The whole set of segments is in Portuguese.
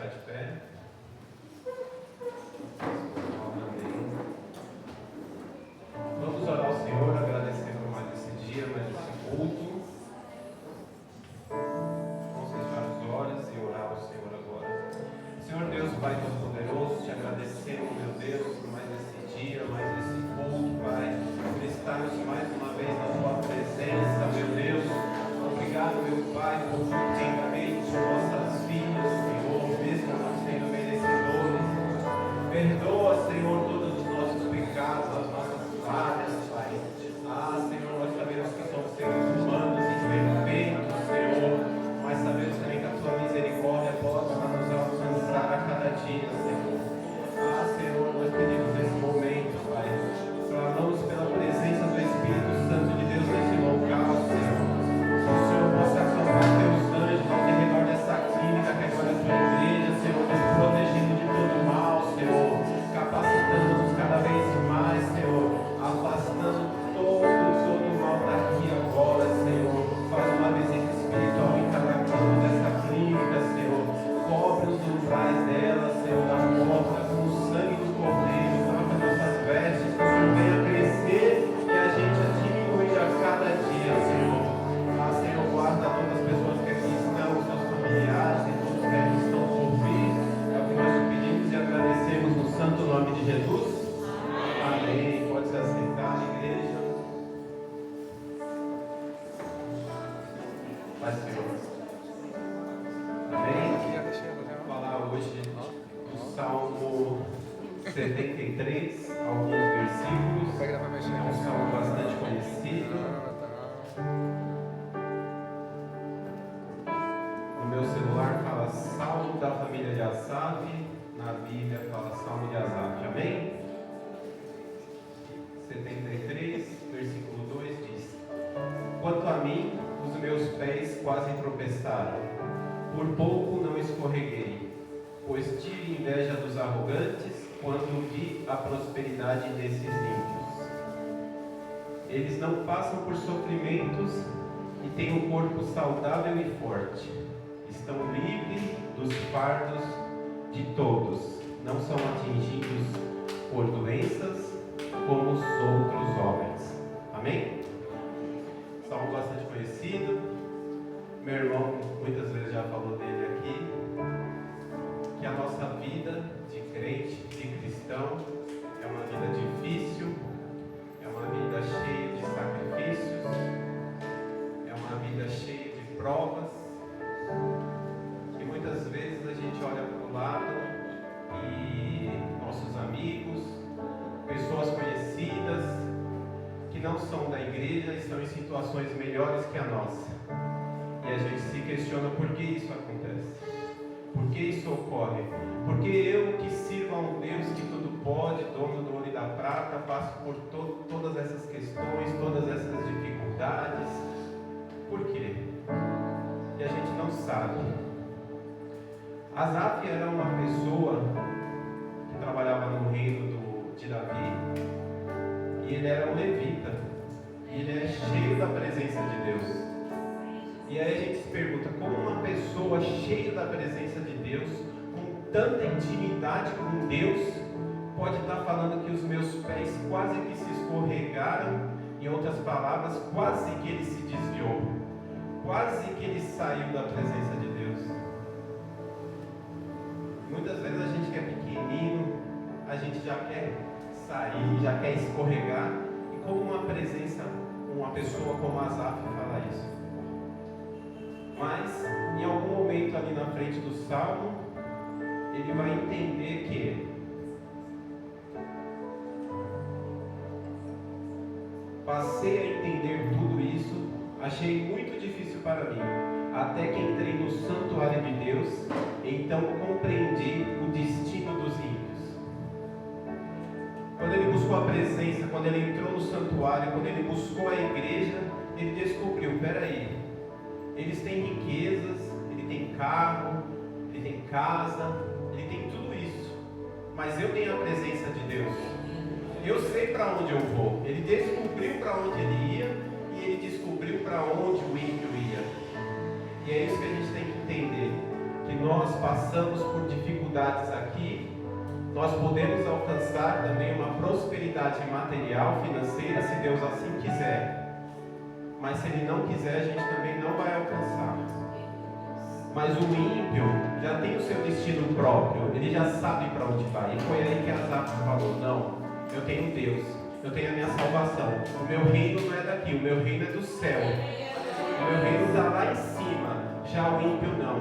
ficar de pé. Vamos orar ao Senhor, agradecer por mais esse dia, mais esse culto. Vamos fechar os olhos e orar ao Senhor agora. Senhor Deus, Pai Todo-Poderoso, te agradecemos, meu Deus, por mais esse dia, mais esse culto, Pai, por estarmos mais uma vez na Tua presença, meu Deus. Obrigado, meu Pai, por tudo que tem feito por nossas vidas, Senhor, mesmo não sendo merecedores. Perdoa, Senhor, todos os nossos pecados, as nossas falhas, Pai. Senhor, nós sabemos que somos seres humanos, imperfeitos, Senhor, mas sabemos também que a Tua misericórdia possa nos alcançar a cada dia, Senhor. Senhor, nós pedimos nesse momento, Pai, clamamos pela presença do Espírito Santo de Deus nesse local, Senhor. Que o Senhor possa acampar teus anjos ao redor dessa clínica, que agora é a Tua igreja, Senhor, nos protegendo de todo mal, Senhor, capacitando-nos cada vez mais, Senhor, afastando todo mal daqui agora, Senhor. Faz uma visita espiritual em cada canto dessa clínica, Senhor. Cobre os umbrais dela, Senhor, da porta, com o sangue do Cordeiro, coloca nossas vestes, que o Senhor venha crescer e a gente diminuir a cada dia, Senhor. Senhor, guarda todas as pessoas que aqui estão, os seus familiares e todos que aqui estão por vir. É o que nós te pedimos e agradecemos no santo nome de Jesus. Amém. Pode se assentar, igreja. Vai, Senhor. Amém. Vou falar hoje do Salmo 73, alguns versículos. É um salmo bastante conhecido. No meu celular fala Salmo da família de Asaf, na Bíblia fala Salmo de Asaf. Amém? 73, versículo 2 diz: Quanto a mim, os meus pés quase tropeçaram, por pouco não escorreguei, pois tive inveja dos arrogantes quando vi a prosperidade desses ímpios. Eles não passam por sofrimentos e têm um corpo saudável e forte. Estão livres dos fardos de todos. Não são atingidos por doenças como os outros homens. Amém? Salmo bastante conhecido. Meu irmão muitas vezes já falou dele aqui. Que a nossa vida de crente, de cristão, é uma vida difícil, é uma vida cheia de sacrifícios, é uma vida cheia de provas. Que muitas vezes a gente olha para o lado e nossos amigos, pessoas conhecidas, que não são da igreja, estão em situações melhores que a nossa. E a gente se questiona por que isso acontece. Por que isso ocorre? Porque eu que sirvo a um Deus que tudo pode, dono do ouro e da prata, passo por todas essas questões, todas essas dificuldades. Por quê? E a gente não sabe. Asaf era uma pessoa que trabalhava no reino de Davi, e ele era um levita, e ele é cheio da presença de Deus. E aí a gente se pergunta, como uma pessoa cheia da presença de Deus, com tanta intimidade com Deus, pode estar falando que os meus pés quase que se escorregaram, em outras palavras, quase que ele se desviou, quase que ele saiu da presença de Deus. Muitas vezes a gente que é pequenino, a gente já quer sair, já quer escorregar, e como uma pessoa como Asaf fala isso. Mas, em algum momento ali na frente do Salmo, ele vai entender que passei a entender tudo isso, achei muito difícil para mim, até que entrei no santuário de Deus, então compreendi o destino dos ímpios. Quando ele buscou a presença, quando ele entrou no santuário, quando ele buscou a igreja, ele descobriu, peraí, eles têm riquezas, ele tem carro, ele tem casa, ele tem tudo isso, mas eu tenho a presença de Deus, eu sei para onde eu vou. Ele descobriu para onde ele ia, e ele descobriu para onde o ímpio ia. E é isso que a gente tem que entender, que nós passamos por dificuldades aqui, nós podemos alcançar também uma prosperidade material, financeira, se Deus assim quiser. Mas se Ele não quiser, a gente também não vai alcançar. Mas o ímpio já tem o seu destino próprio, ele já sabe para onde vai. E foi aí que Asaf falou: não, eu tenho Deus, eu tenho a minha salvação. O meu reino não é daqui, o meu reino é do céu. O meu reino está lá em cima. Já o ímpio não.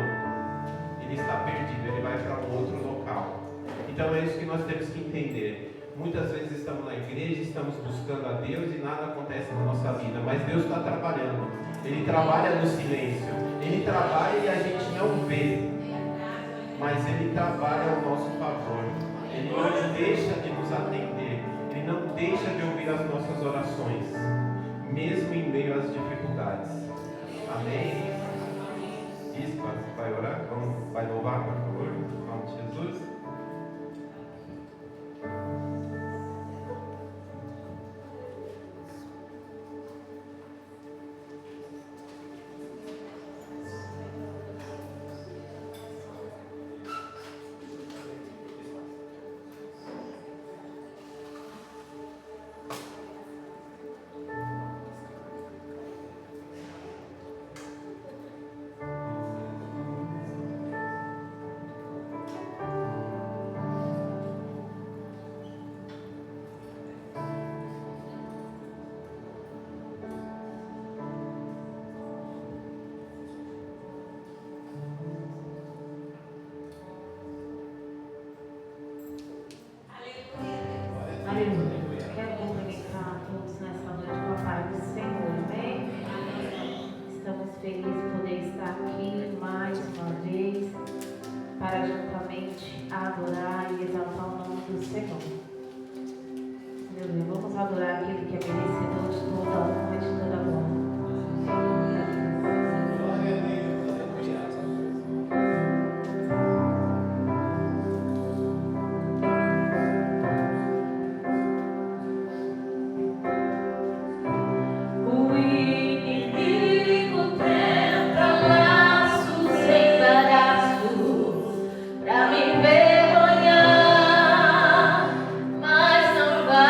Ele está perdido, ele vai para um outro local. Então é isso que nós temos que entender. Muitas vezes estamos na igreja, estamos buscando a Deus e nada acontece na nossa vida. Mas Deus está trabalhando. Ele trabalha no silêncio. Ele trabalha e a gente não vê. Mas Ele trabalha ao nosso favor. Ele não deixa de nos atender. Ele não deixa de ouvir as nossas orações, mesmo em meio às dificuldades. Amém? Isso, vai orar? Vai louvar, por favor? Em nome de Jesus. Aleluia. Quero cumprimentar a todos nessa noite com a paz do Senhor, amém? Estamos felizes de poder estar aqui mais uma vez para juntamente adorar e exaltar o nome do Senhor. Aleluia. Vamos adorar aquele que é merecedor de toda a honra e de toda a glória. Mas não vai.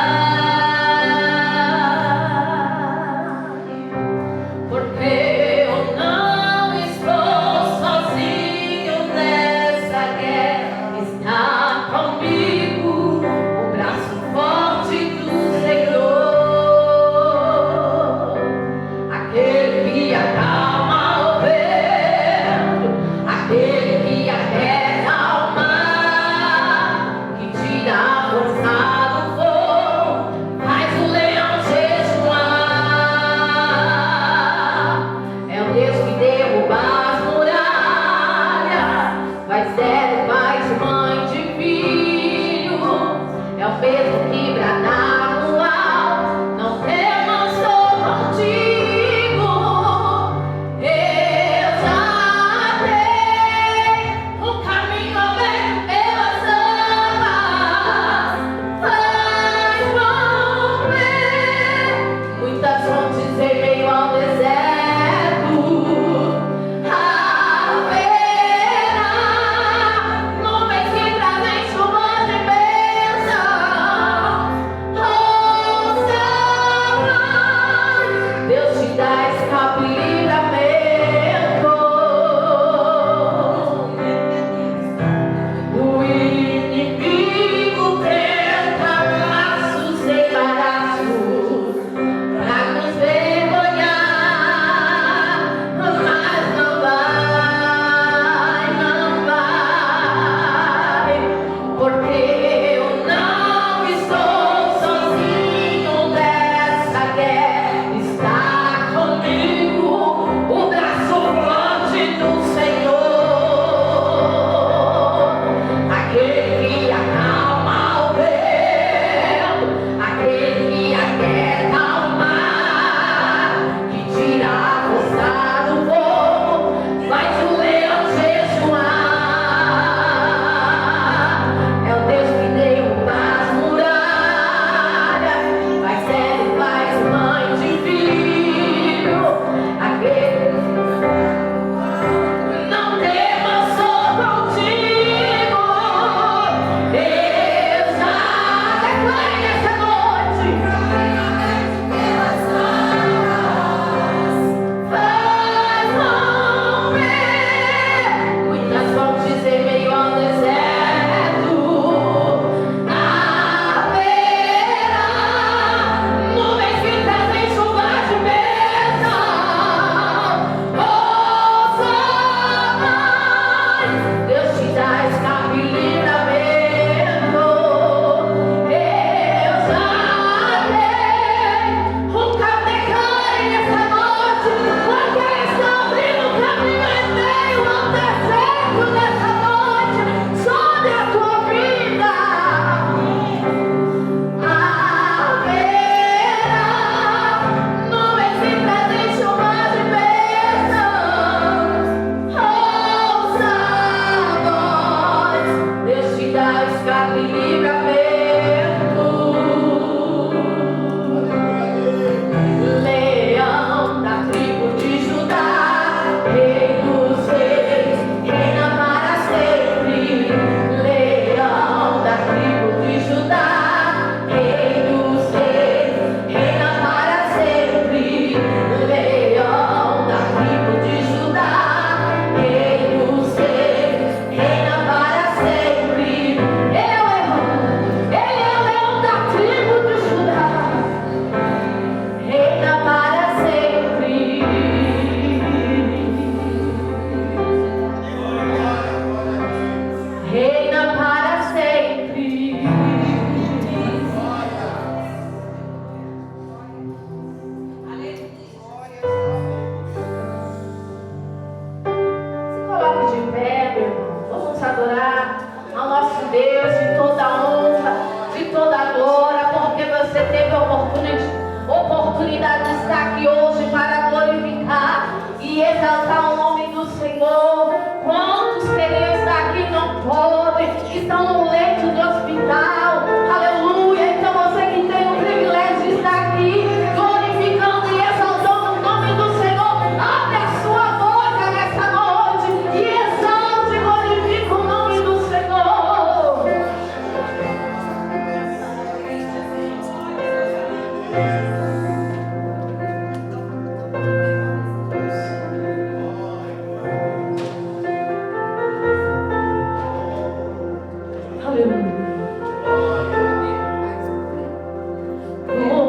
estão no leito de hospital. Aleluia. Então você que tem o privilégio de estar aqui, glorificando e exaltando o nome do Senhor, abre a sua boca nessa noite e exalte e glorifica o nome do Senhor.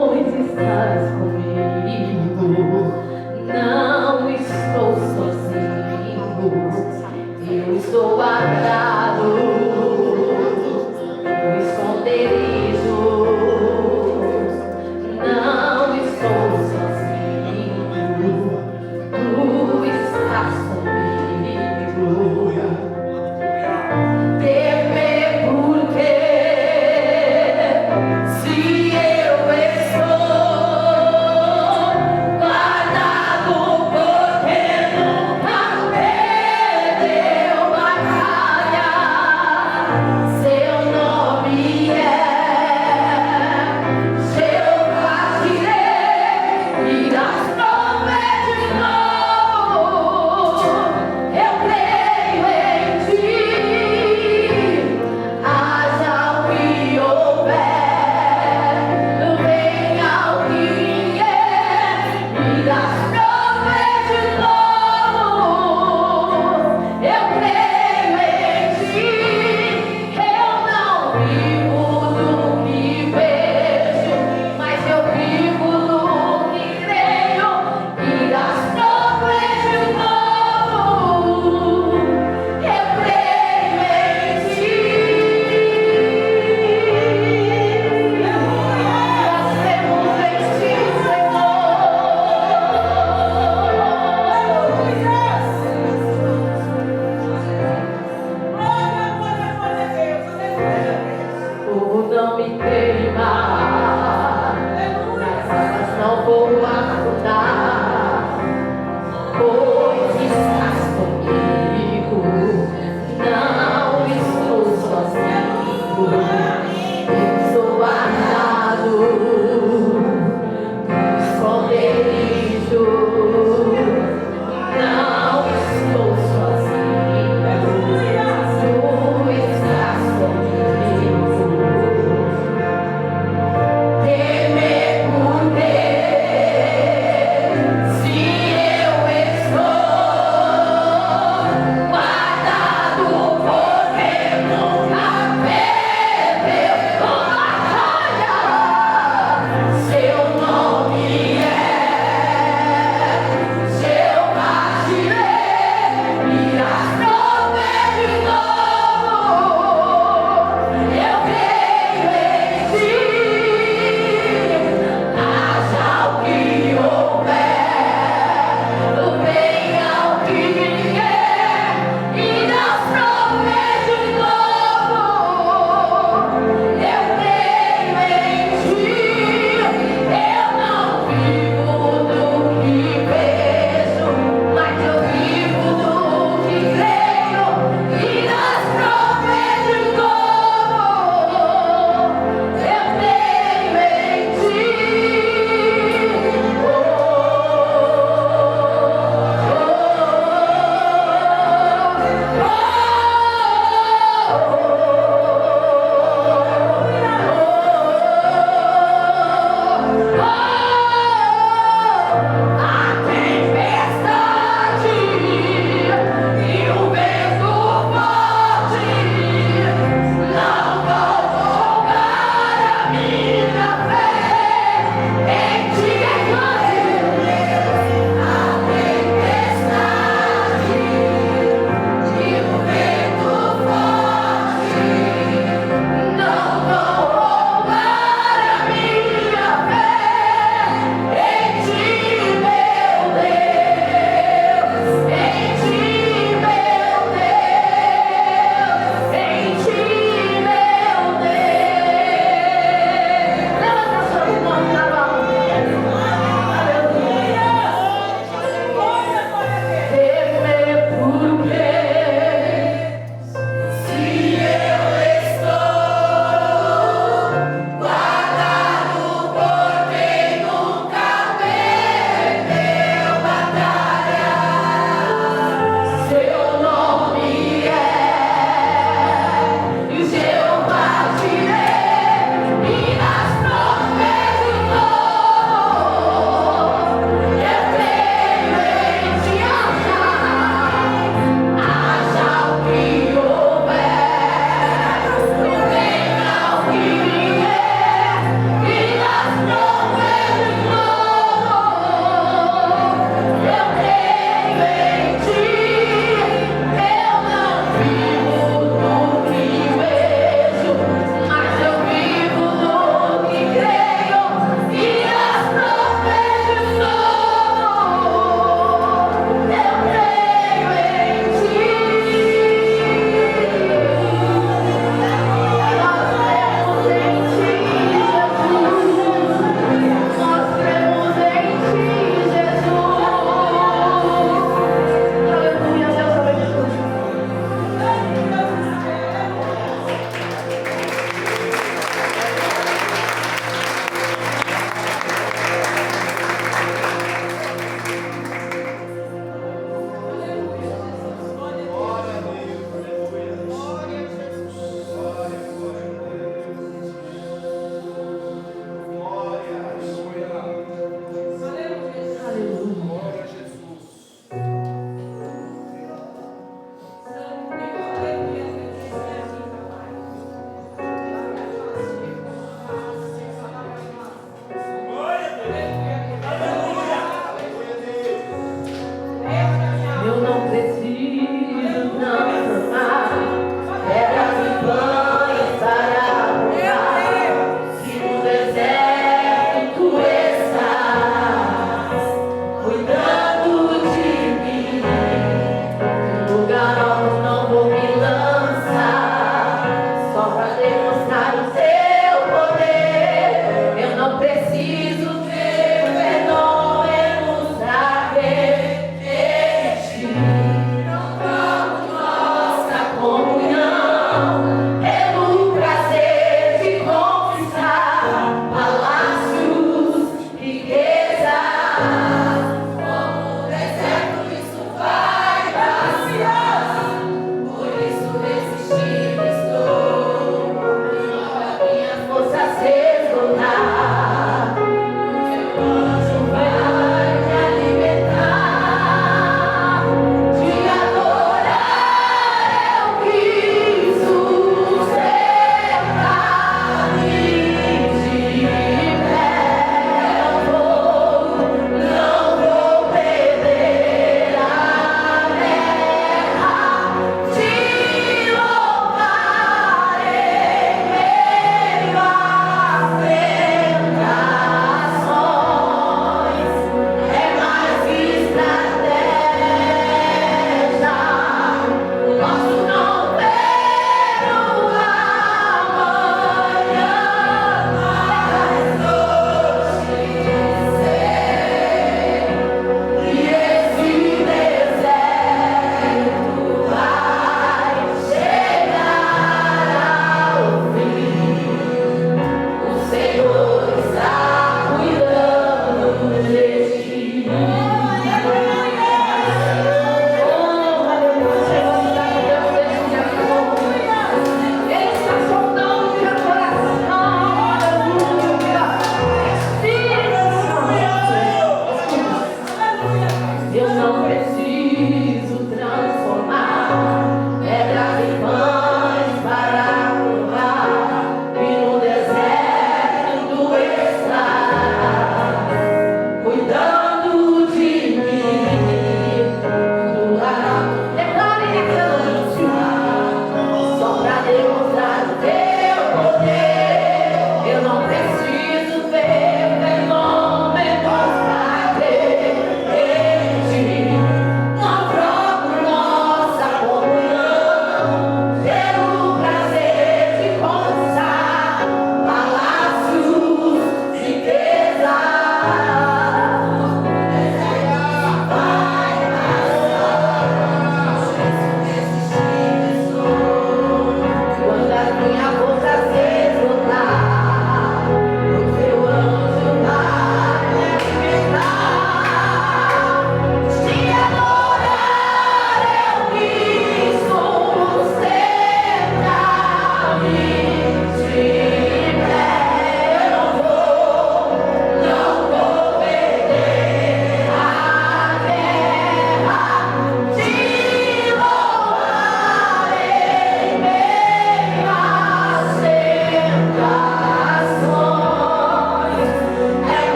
Pois estás comigo, não estou sozinho, eu estou guardado no esconderijo, não estou sozinho, tu estás comigo. Temer por quê? Se eu estou guardado, porque nunca perdeu batalha.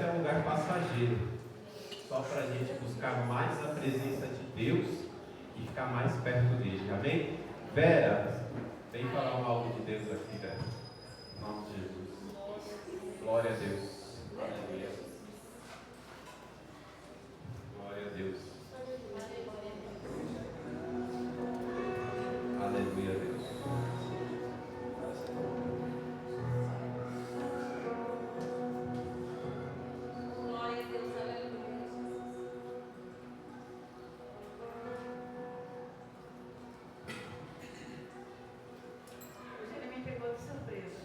deserto é um lugar passageiro, só para a gente buscar mais a presença de Deus e ficar mais perto dele, amém? Vera, vem falar algo de Deus aqui, Vera, em nome de Jesus. Glória a Deus. Glória a Deus. Aleluia, Deus. Glória a Deus, aleluia. Hoje ele me pegou de surpresa.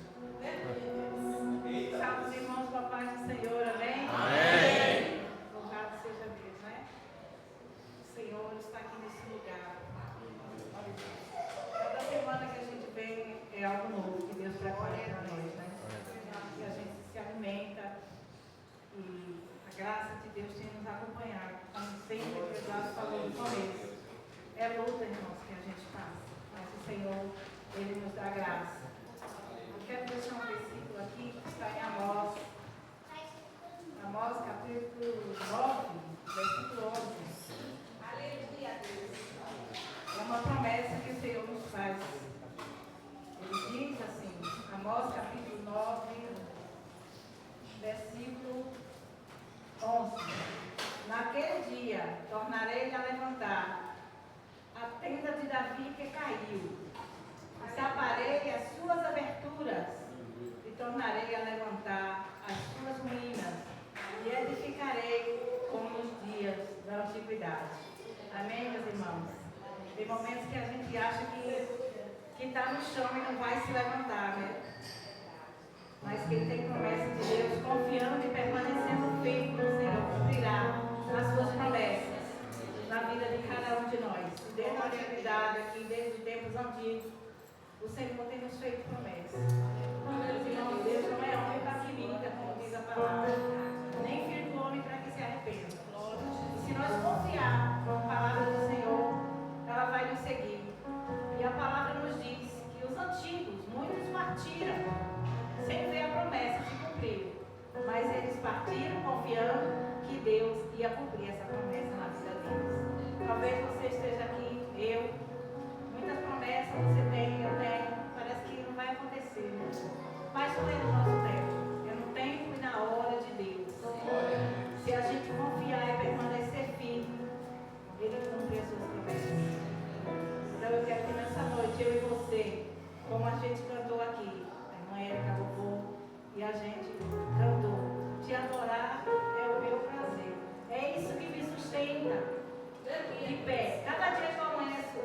Salve os irmãos com a paz do Senhor, amém? Amém. Louvado seja Deus, né? O Senhor está aqui nesse lugar. Cada semana que a gente vem é algo novo que Deus prepara para nós, né? E a gente se alimenta e a graça de Deus tem nos acompanhado. Como sempre o Eduardo falou no começo. É luta, irmãos, que a gente passa. Mas o Senhor, Ele nos dá graça. Eu quero deixar um versículo aqui que está em Amós. Amós, capítulo 9, versículo 11. Aleluia, Deus. É uma promessa que o Senhor nos faz. Ele diz assim, Amós capítulo 9, versículo 11. Naquele dia tornarei a levantar a tenda de Davi que caiu, e taparei as suas aberturas, e tornarei a levantar as suas ruínas, e edificarei como nos dias da antiguidade. Amém, meus irmãos? Tem momentos que a gente acha que está no chão e não vai se levantar, né? Mas quem tem promessa de Deus, confiando e permanecendo firme no Senhor, cumprirá as suas promessas na vida de cada um de nós. E desde a antiguidade, aqui, desde os tempos antigos, o Senhor tem nos feito promessas. Meus irmãos, Deus não é homem para que minta, como diz a palavra, nem filho do homem para que se arrependa. E se nós confiar na palavra do Senhor, ela vai nos seguir. E a palavra nos diz que os antigos, muitos partiram, sem ver a promessa se cumprir. Mas eles partiram confiando que Deus ia cumprir essa promessa na vida deles. Talvez você esteja aqui, muitas promessas você tem, eu tenho, parece que não vai acontecer. Mas não é no nosso tempo, é no tempo e na hora de Deus. Se a gente confiar e permanecer firme, Ele cumpre as suas promessas. Então eu quero que nessa noite, eu e você, como a gente cantou aqui, a irmã Erika louvou e a gente cantou, te adorar é o meu prazer. É isso que me sustenta de pé. Cada dia que eu amanheço,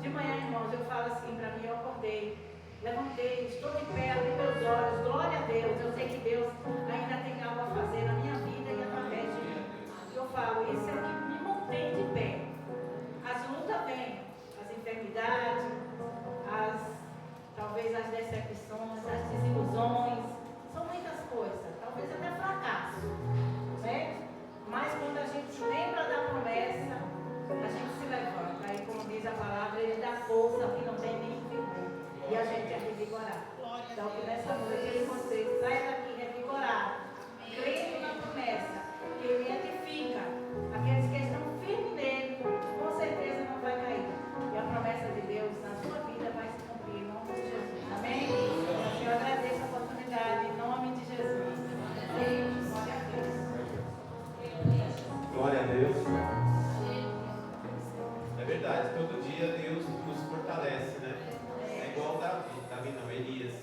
de manhã, irmãos, eu falo assim para mim, eu acordei, levantei, estou de pé, abri meus olhos, glória a Deus. Eu sei que Deus ainda tem algo a fazer na minha vida e através de mim. Eu falo, isso é o que me mantém de pé. As lutas vêm, as enfermidades, talvez as decepções, as desilusões, são muitas coisas, talvez até fracasso, né? Mas quando a gente lembra da promessa, a gente se levanta. Aí, como diz a palavra, Ele dá força que não tem nem vigor. E a gente é revigorado. Então, que nessa noite eu e você saia daqui revigorado, crendo na promessa, que Ele edifica. Aqueles que estão firmes nele, com certeza não vai cair. E a promessa de Deus na sua vida vai se cumprir em nome de Jesus. Amém? Eu agradeço a oportunidade em nome de Jesus. Amém. Glória a Deus. Glória a Deus. É verdade, todo dia Deus nos fortalece, né? É igual Davi não, Elias.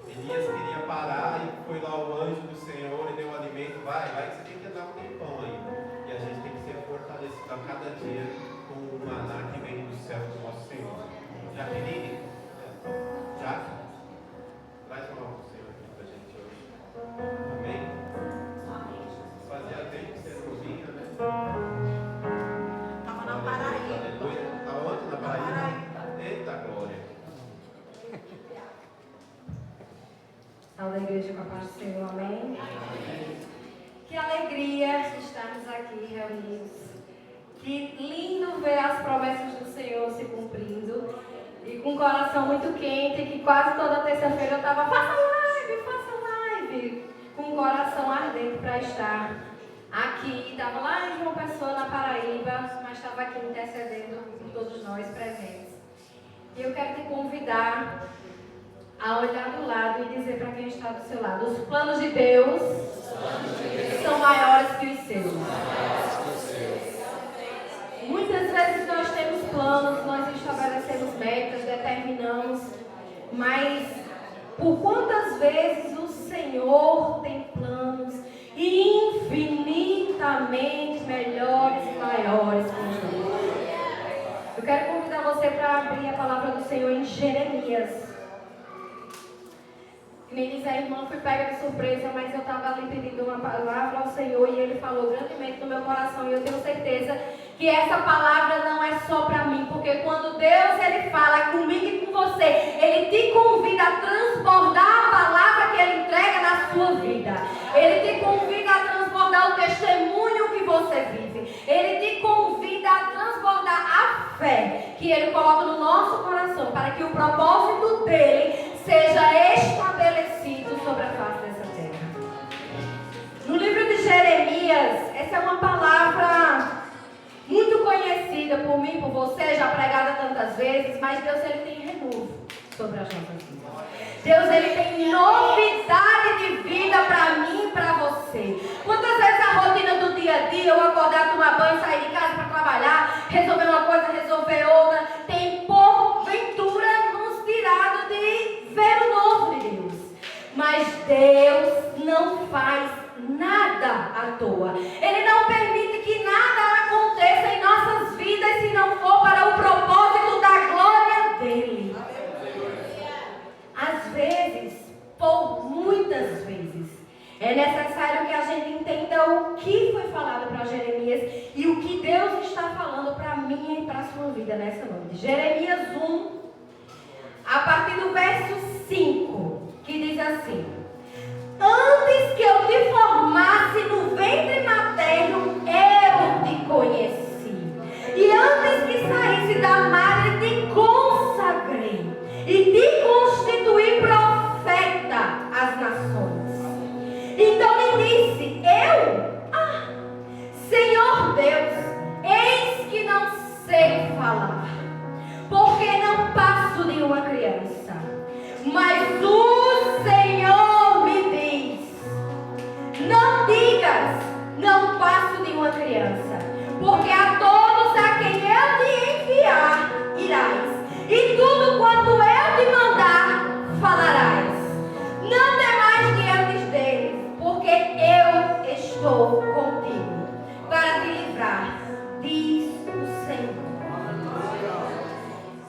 Elias queria parar e foi lá o anjo do Senhor e deu o alimento. Vai, que você tem que dar um tempão ainda. E a gente tem que ser fortalecido a cada dia com o maná que vem do céu do nosso Senhor. Jaqueline, traz uma mão do Senhor aqui pra gente hoje. Amém? Fazia tempo que você não vinha, né? Estava na Paraíba. Aleluia. Está onde? Na Paraíba? Eita glória. Salve a igreja com a paz do Senhor, amém? Que alegria estarmos aqui reunidos. Que lindo ver as promessas do Senhor se cumprindo. E com o coração muito quente, que quase toda terça-feira eu estava, faça live. com um coração ardente para estar aqui. Estava lá em João Pessoa, na Paraíba, mas estava aqui intercedendo por todos nós presentes. E eu quero te convidar a olhar do lado e dizer para quem está do seu lado: os planos de Deus são maiores que os seus. Muitas vezes nós temos planos, nós estabelecemos metas, determinamos, mas por quantas vezes o Senhor tem planos infinitamente melhores e maiores que os nossos? Eu quero convidar você para abrir a palavra do Senhor em Jeremias. Me diz a irmã, fui pega de surpresa, mas eu estava ali pedindo uma palavra ao Senhor e Ele falou grandemente no meu coração, e eu tenho certeza que essa palavra não é só para mim, porque quando Deus Ele fala comigo e com você, Ele te convida a transbordar a palavra que Ele entrega na sua vida. Ele te convida a transbordar o testemunho que você vive. Ele te convida a transbordar a fé que Ele coloca no nosso coração, para que o propósito dEle seja estabelecido sobre a face dessa terra. No livro de Jeremias, essa é uma palavra muito conhecida por mim, por você, já pregada tantas vezes, mas Deus Ele tem renovo sobre as nossas vidas. Deus Ele tem novidade de vida para mim e para você. Quantas vezes a rotina do dia a dia, eu acordar, tomar banho, sair de casa para trabalhar, resolver uma coisa, resolver outra, tem porventura nos tirado de ver o novo de Deus. Mas Deus não faz nada à toa. Ele não permite que nada aconteça em nossas vidas se não for para o propósito da glória dele. Às vezes, por muitas vezes, é necessário que a gente entenda o que foi falado para Jeremias e o que Deus está falando para mim e para a sua vida nessa noite. Jeremias 1, a partir do verso 5, que diz assim: antes que eu te formasse no ventre materno, eu te conheci. E antes que saísse da madre, te consagrei. E te constituí profeta às nações. Então me disse: Senhor Deus, eis que não sei falar, porque não passo de uma criança. Mas o Senhor me diz: não digas, não passo de uma criança, porque a todos a quem eu te enviar irás, e tudo quanto eu te mandar falarás. Não temais diante deles, porque eu estou contigo para te livrar, diz o Senhor.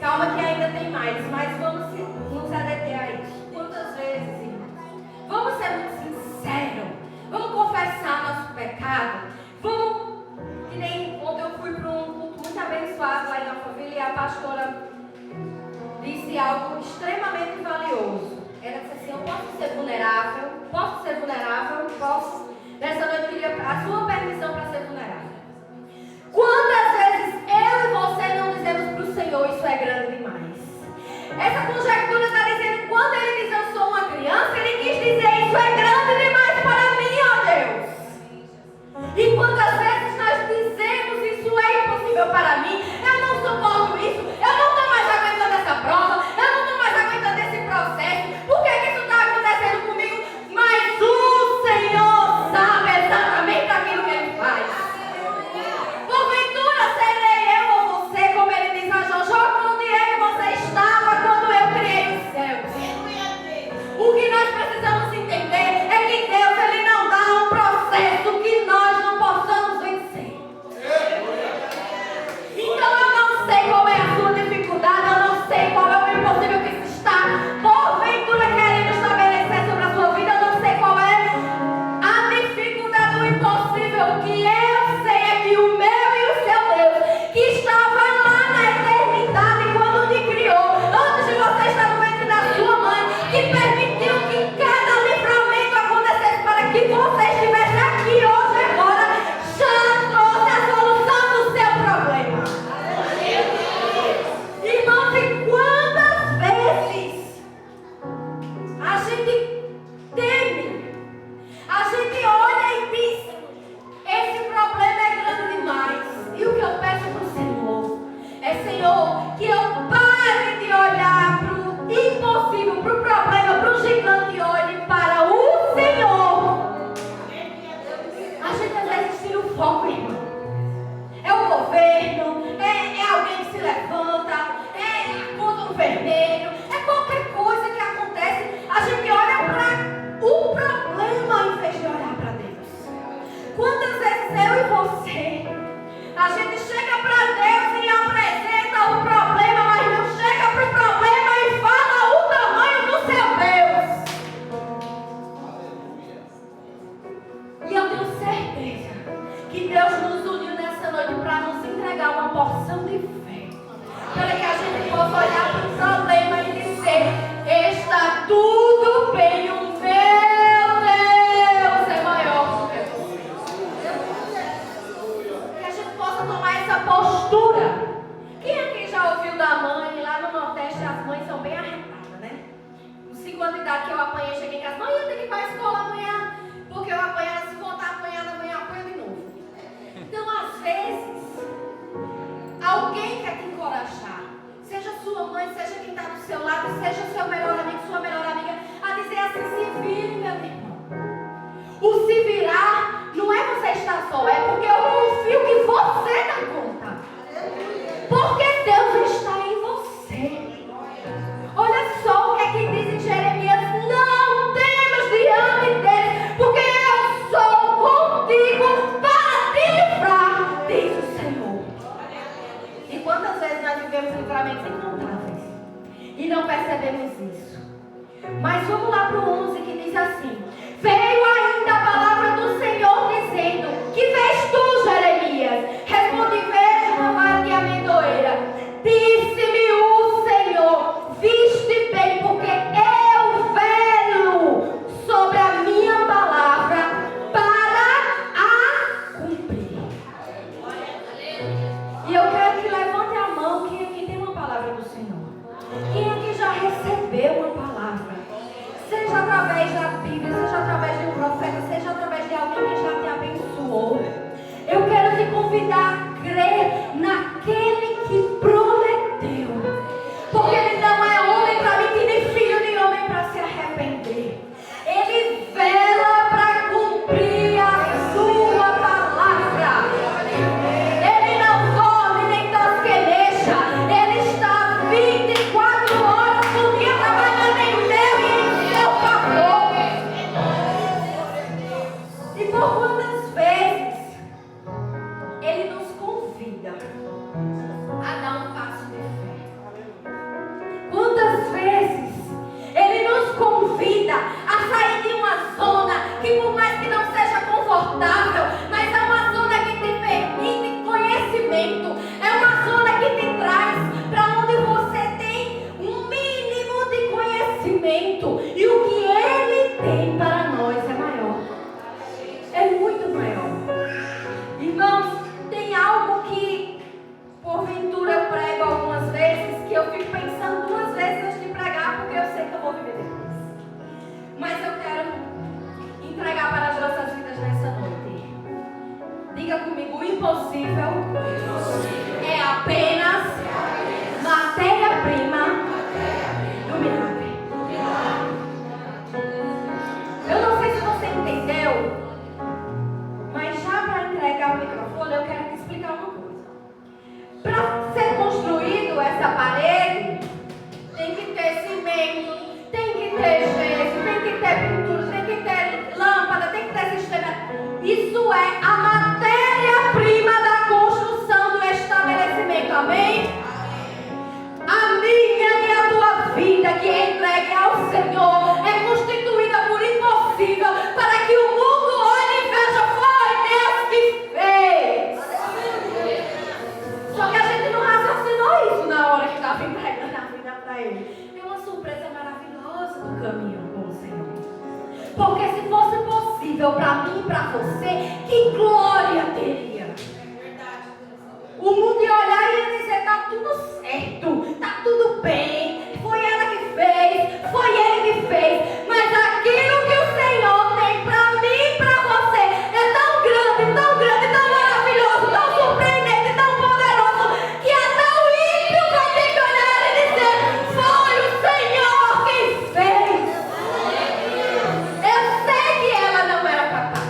Calma que ainda tem mais, mas vamos nos adeter a isso. Quantas vezes, irmãos? Vamos ser muito sinceros. Vamos confessar nosso pecado. Vamos, que nem ontem eu fui para um culto muito abençoado lá em Alphaville e a pastora disse algo extremamente valioso. Ela disse assim: eu posso ser vulnerável? Posso ser vulnerável? Posso. Nessa noite eu queria a sua permissão para ser vulnerável. Quantas vezes eu e você não dizemos para o Senhor: isso é grande demais? Essa conjectura está dizendo, quando Ele diz eu sou uma criança, Ele quis dizer: isso é grande demais para mim, ó Deus. E quantas vezes nós dizemos: isso é impossível para mim, eu não suporto isso, eu não estou mais aguentando essa prova, eu não estou mais aguentando esse processo, por que isso está acontecendo comigo? Mas o Senhor sabe exatamente aquilo que Ele faz. Porventura serei eu ou você, como Ele diz a Jojo, onde é que você estava quando eu criei os céus? O que nós precisamos entender é que Deus Ele não dá um processo que nós não possamos vencer. fofoca, irmão. É o governo, é alguém que se levanta, é contra o vermelho, é qualquer coisa que acontece. A gente olha para o problema em vez de olhar para Deus. Quantas vezes eu e você, a gente chega para Deus e apresenta o problema, mas não chega para o problema e fala o tamanho do seu Deus. E eu tenho certeza que Deus nos uniu nessa noite para nos entregar uma porção de fé, para que a gente possa olhar para o problema e dizer: está tudo bem, o meu Deus é maior do que você. Que a gente possa tomar essa postura. Quem aqui já ouviu da mãe? Lá no Nordeste as mães são bem arretadas, né? Os 5 anos de idade que eu apanhei, cheguei em casa: mãe, eu tenho que ir para a escola amanhã, porque eu apanhei, se voltar apanhada amanhã, apanho de novo. Então, às vezes, alguém quer te encorajar, seja sua mãe, seja quem está do seu lado, seja seu melhor amigo, sua melhor amiga, a dizer assim: se vire, meu irmão. O se virar não é você estar só, é porque eu confio que você dá conta. Porque Deus está em você. Olha só o que é que diz em Jeremias: não temas diante dele, porque eu sou contigo para te livrar, diz o Senhor. E quantas vezes nós vivemos livramentos incontáveis e não percebemos isso? Mas vamos lá para o 11, que diz assim: veio ainda a palavra do Senhor dizendo: que vês tu, Jeremias? Respondi: vejo uma vara de amendoeira. Disse-me o Senhor: viste bem, porque eu velo sobre a minha palavra para a cumprir. E eu quero que levante a mão quem aqui tem uma palavra do Senhor. Quem aqui já recebeu uma palavra? Seja através da Bíblia, seja através de um profeta, seja através de alguém que já te abençoou. Eu quero te convidar a crer naquele que prometeu. Porque ele não é homem para mentir, nem filho de homem para se arrepender. Ele vela para cumprir a sua palavra. Ele não dorme nem tosqueneja. Ele está 24 horas por dia trabalhando em meu e em seu favor. E por quantas vezes ele nos convida a dar um passo de fé? Quantas vezes ele nos convida a sair de uma zona que, por mais que não seja confortável, mas é uma zona que te permite conhecimento, é uma zona que te traz para onde você tem um mínimo de conhecimento, e o que ele tem para nós é maior, é muito maior. Irmãos, tem algo que porventura eu prego algumas vezes, que eu fico pensando 2 vezes antes de pregar, porque eu sei que eu vou viver depois. Mas eu quero entregar para as nossas vidas nessa noite. Diga comigo: o impossível é apenas matéria-prima do milagre. Eu não sei se você entendeu, mas já para entregar o microfone, eu quero te explicar uma coisa. Para ser construído essa parede, tem que ter cimento, tem que ter gesso, tem que ter pintura, tem que ter lâmpada, tem que ter sistema. Isso é a matéria-prima da construção do estabelecimento. Amém? A minha e a tua vida, que é entregue ao Senhor, é constituída por impossível, para que o mundo olhe e veja: foi Deus que fez. Só que a gente não raciocinou isso na hora que estava entregando a vida para Ele. É uma surpresa maravilhosa do caminho com o Senhor. Porque se fosse possível para mim e para você, que glória teria. O mundo ia olhar e ia dizer: tá tudo certo, tá tudo bem, foi ela que fez, foi ele que fez. Mas aquilo que o Senhor tem para mim e para você é tão grande, tão maravilhoso, tão surpreendente, tão poderoso, que até o ímpio vai ter que olhar e dizer: foi o Senhor quem fez. Eu sei que ela não era capaz.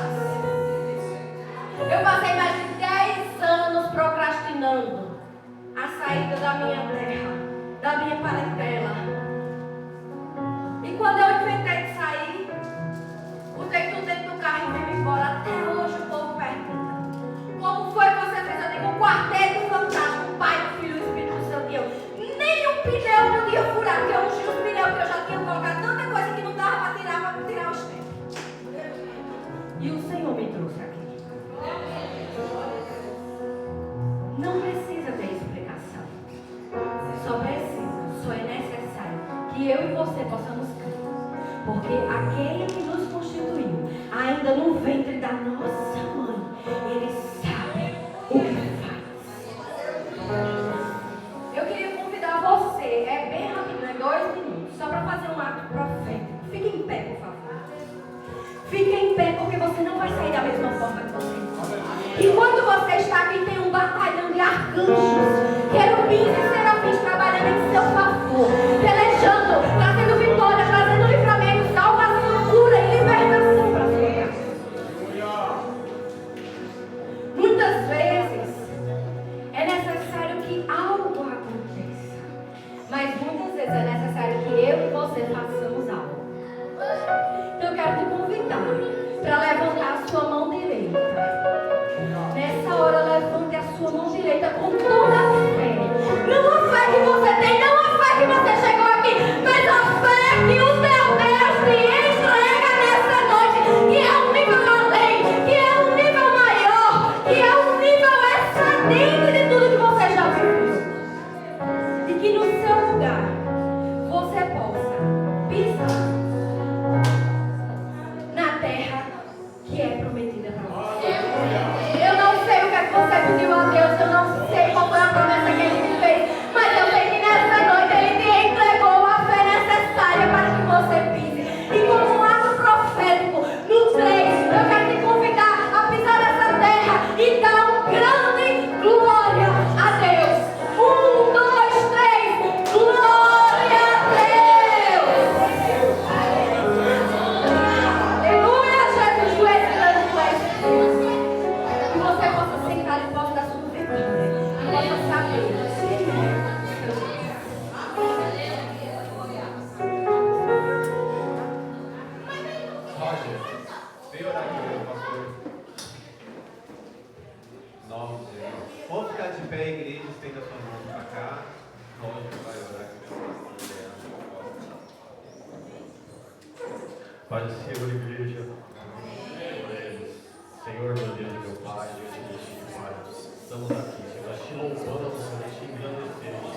Enquanto você está aqui, tem um batalhão de arcanjos, querubins e serafins trabalhando em seu favor, pelejando, trazendo vitória, trazendo livramento, salvação, cura e libertação para você. Muitas vezes é necessário que algo aconteça, mas muitas vezes é necessário que eu e você façamos algo. Então eu quero te convidar para levantar a sua mão direita. Nessa hora, levante a sua mão direita com toda a fé. Não a fé que você tem, não a fé que você chegou aqui, mas a fé que o teu Deus te entrega nessa noite, que é um nível além, que é um nível maior, que é um nível excedente de tudo que você já viveu. E que no seu lugar você possa pisar na terra que é prometida para você. Eu não sei o que é que você pediu a Deus, eu não sei qual foi a promessa que Ele te fez, mas eu sei que nessa noite Ele te entregou a fé necessária para que você pise. E como um ato profético, no 3, eu quero te convidar a pisar nessa terra e dar um grande glória a Deus. 1, 2, 3, glória a Deus! Aleluia, Jesus, tu és grande, tu és Deus. Que você possa sentar em volta da sua vitória. Que possa saber. Roger, vem orar aqui, meu pastor. Em nome de Jesus. Vamos ficar de pé, igreja, estenda sua mão para cá. Roger vai orar aqui, meu pastor. Pai do Senhor, igreja. Senhor, meu Deus e meu Pai, Deus e Pai, estamos aqui, Senhor, nós te louvamos, Senhor, nós te engrandecemos.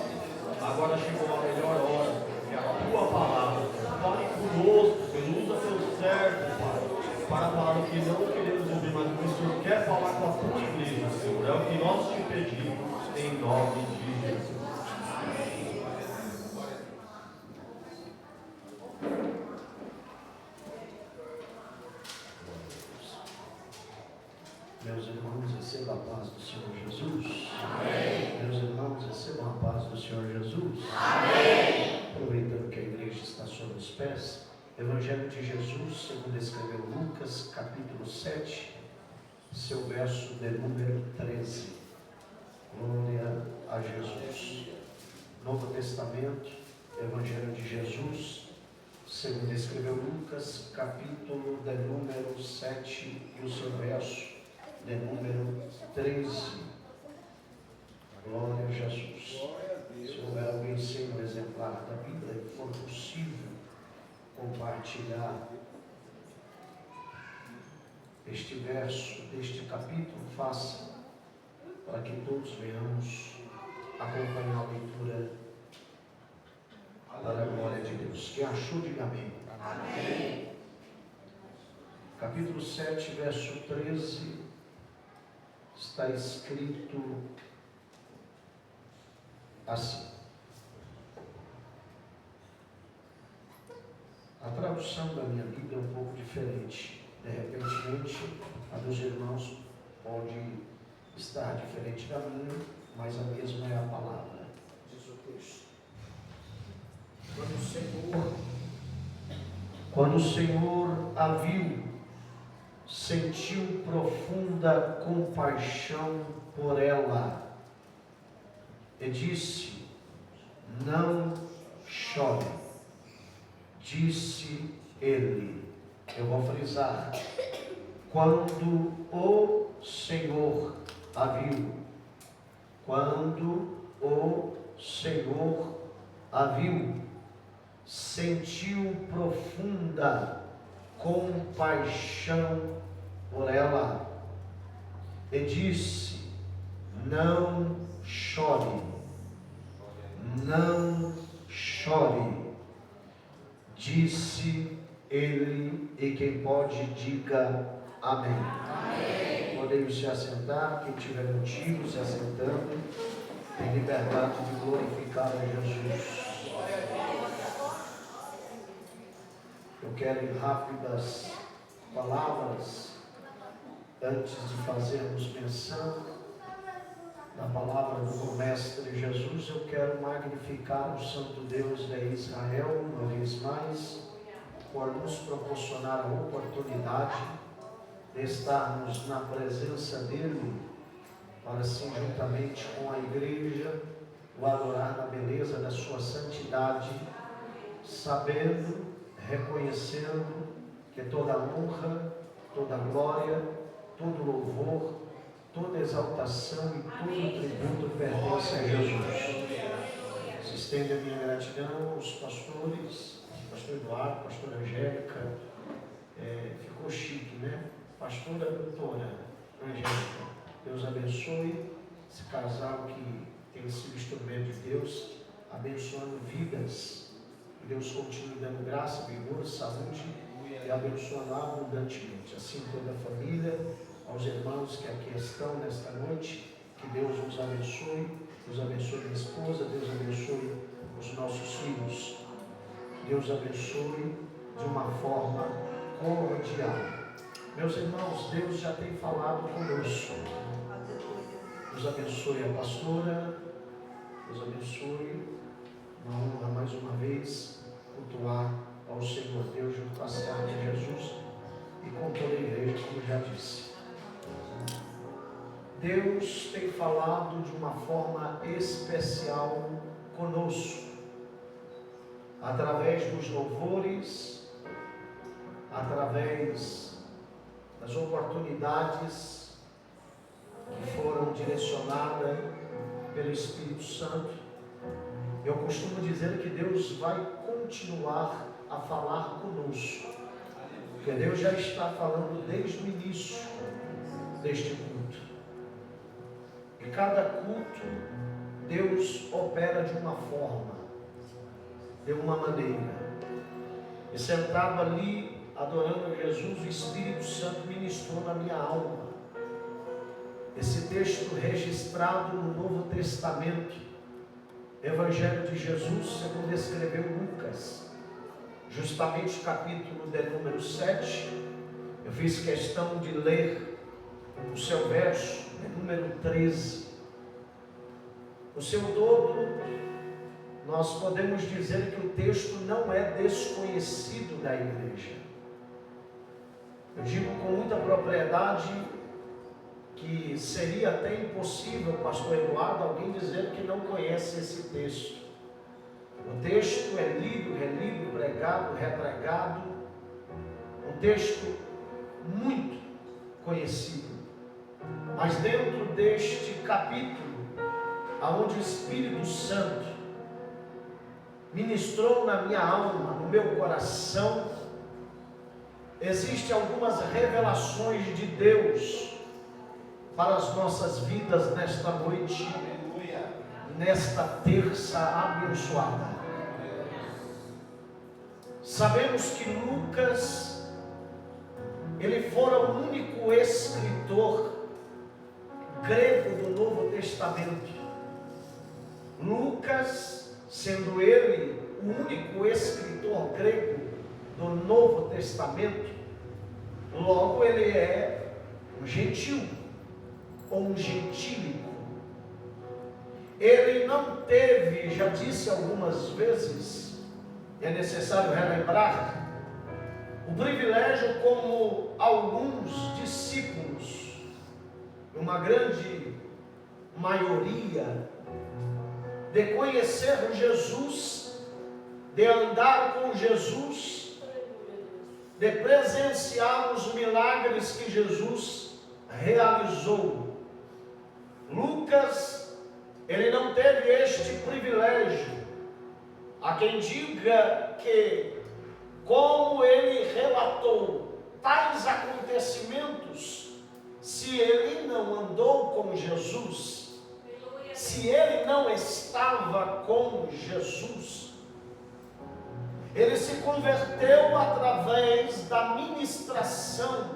Agora chegou a melhor hora, que é a tua palavra. Fale conosco, Senhor, usa teu servo, Pai, para falar o que não queremos ouvir, mas o que o Senhor quer falar com a tua igreja, Senhor. É o que nós te pedimos, em nome de Jesus. Meus irmãos, recebam a paz do Senhor Jesus. Amém. Meus irmãos, recebam a paz do Senhor Jesus. Amém. Aproveitando que a igreja está sobre os pés, Evangelho de Jesus, segundo escreveu Lucas, capítulo 7, seu verso de número 13. Glória a Jesus. Novo Testamento, Evangelho de Jesus, segundo escreveu Lucas, capítulo de número 7 e o seu verso de número 13. Glória a Jesus. Se houver alguém sem o exemplar da Bíblia e for possível compartilhar este verso deste capítulo, faça, para que todos venhamos acompanhar a leitura para a glória de Deus. Quem achou, diga amém. Amém. Capítulo 7, verso 13. Está escrito assim. A tradução da minha Bíblia é um pouco diferente. De repente, a dos irmãos pode estar diferente da minha, mas a mesma é a palavra. Diz o texto. Quando o Senhor a viu, sentiu profunda compaixão por ela e disse: não chore. Disse ele, eu vou frisar, quando o Senhor a viu, quando o Senhor a viu, sentiu profunda compaixão por ela e disse: não chore, não chore. Disse ele, e quem pode diga amém. Amém. Podemos se assentar, quem tiver motivo se assentando, tem liberdade de glorificar a Jesus. Eu quero em rápidas palavras Antes de fazermos menção da palavra do Mestre Jesus, eu quero magnificar o Santo Deus de Israel uma vez mais, por nos proporcionar a oportunidade de estarmos na presença dEle, para assim, juntamente com a igreja, o adorar na beleza da sua santidade, sabendo, reconhecendo que toda honra, toda glória, todo louvor, toda exaltação e todo tributo pertence a Jesus. Se estende a minha gratidão aos pastores, pastor Eduardo, pastora Angélica, ficou chique, né? Pastora doutora Angélica, Deus abençoe esse casal que tem sido instrumento de Deus, abençoando vidas. Que Deus continue dando graça, vigor, saúde e abençoando abundantemente. Assim toda a família, aos irmãos que aqui estão nesta noite, que Deus nos abençoe minha esposa, Deus abençoe os nossos filhos, Deus abençoe de uma forma cordial. Meus irmãos, Deus já tem falado conosco. Deus abençoe a pastora, Deus abençoe, uma honra mais uma vez cultuar ao Senhor Deus junto com a Senhora de Jesus e com toda a igreja, como já disse. Deus tem falado de uma forma especial conosco, através dos louvores, através das oportunidades que foram direcionadas pelo Espírito Santo. Eu costumo dizer que Deus vai continuar a falar conosco, porque Deus já está falando desde o início deste culto. E cada culto, Deus opera de uma forma, de uma maneira. E sentado ali, adorando Jesus, o Espírito Santo ministrou na minha alma esse texto registrado no Novo Testamento, Evangelho de Jesus, segundo escreveu Lucas, justamente o capítulo de número 7. Eu fiz questão de ler o seu verso, número 13. No seu todo, nós podemos dizer que o texto não é desconhecido da igreja. Eu digo com muita propriedade que seria até impossível, pastor Eduardo, alguém dizer que não conhece esse texto. O texto é lido, relido, pregado, repregado, um texto muito conhecido. Mas dentro deste capítulo, aonde o Espírito Santo ministrou na minha alma, no meu coração, existem algumas revelações de Deus para as nossas vidas nesta noite, nesta terça abençoada. Sabemos que Lucas, ele fora o único escritor grego do Novo Testamento. Lucas, sendo ele o único escritor grego do Novo Testamento, logo ele é um gentil, ou um gentílico. Ele não teve, já disse algumas vezes, é necessário relembrar, o privilégio, como alguns discípulos, uma grande maioria, de conhecer Jesus, de andar com Jesus, de presenciar os milagres que Jesus realizou. Lucas, ele não teve este privilégio. Há quem diga que, como ele relatou tais acontecimentos, se ele não andou com Jesus, se ele não estava com Jesus, ele se converteu através da ministração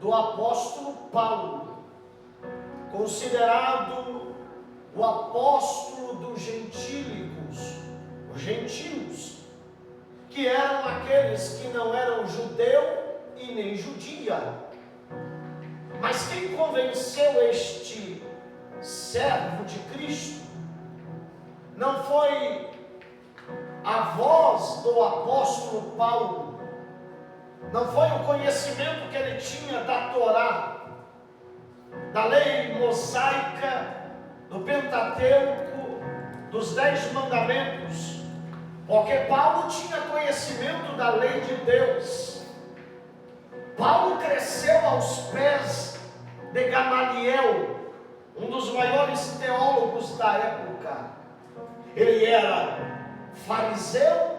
do apóstolo Paulo, considerado o apóstolo dos gentílicos, os gentios, que eram aqueles que não eram judeu e nem judia, Mas quem convenceu este servo de Cristo não foi a voz do apóstolo Paulo, não foi o conhecimento que ele tinha da Torá, da lei mosaica, do Pentateuco, dos 10 mandamentos, porque Paulo tinha conhecimento da lei de Deus. Paulo cresceu aos pés de Gamaliel, um dos maiores teólogos da época. Ele era fariseu,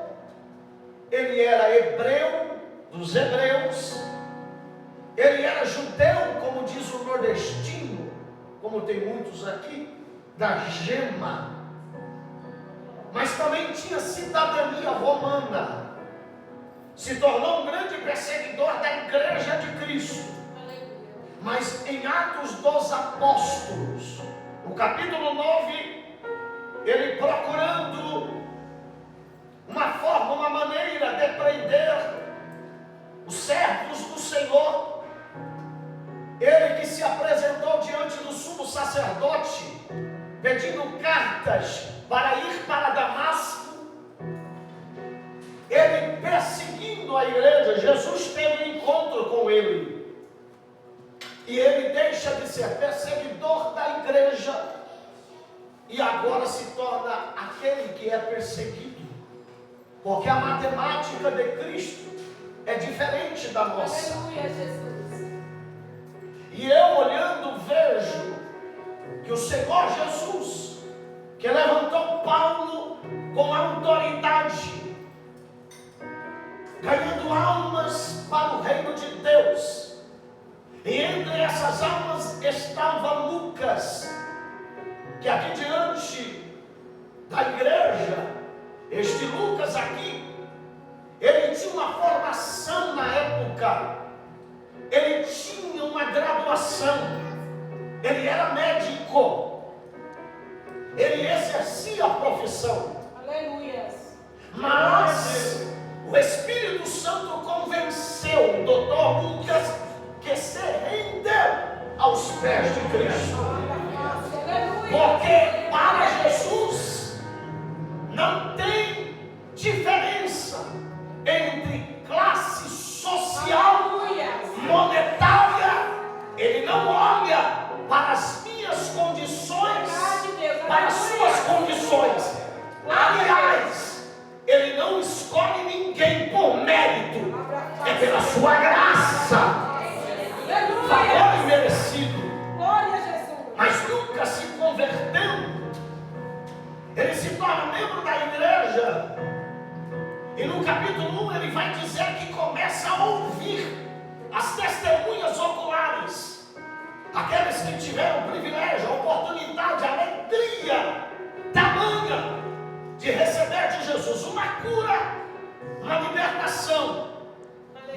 ele era hebreu dos hebreus, ele era judeu, como diz o nordestino, como tem muitos aqui, da gema, mas também tinha cidadania romana, se tornou um grande perseguidor da igreja de Cristo. Mas em Atos dos Apóstolos, no capítulo 9, ele procurando uma forma, uma maneira de prender os servos do Senhor, ele que se apresentou diante do sumo sacerdote, pedindo cartas para ir para Damasco, ele perseguindo a igreja, Jesus teve um encontro com ele, e ele deixa de ser perseguidor da igreja, e agora se torna aquele que é perseguido, porque a matemática de Cristo é diferente da nossa. Aleluia, Jesus. E eu olhando vejo que o Senhor Jesus, que levantou Paulo com autoridade, ganhando almas para o reino de Deus, e entre essas almas estava Lucas, que aqui diante da igreja, este Lucas aqui, ele tinha uma formação na época, ele tinha uma graduação, ele era médico, ele exercia a profissão. Aleluia. Mas o Espírito Santo convenceu o doutor Lucas que se rendeu aos pés de Cristo. Porque para Jesus não tem diferença entre classe social, monetária. Ele não olha para as minhas condições, para as suas condições. Aliás, ele não escolhe ninguém por mérito, é pela sua graça, favor imerecido. Mas Lucas se convertendo, ele se torna membro da igreja, e no capítulo 1 ele vai dizer que começa a ouvir as testemunhas oculares, aqueles que tiveram o privilégio, a oportunidade, a alegria tamanha de receber de Jesus uma cura, uma libertação,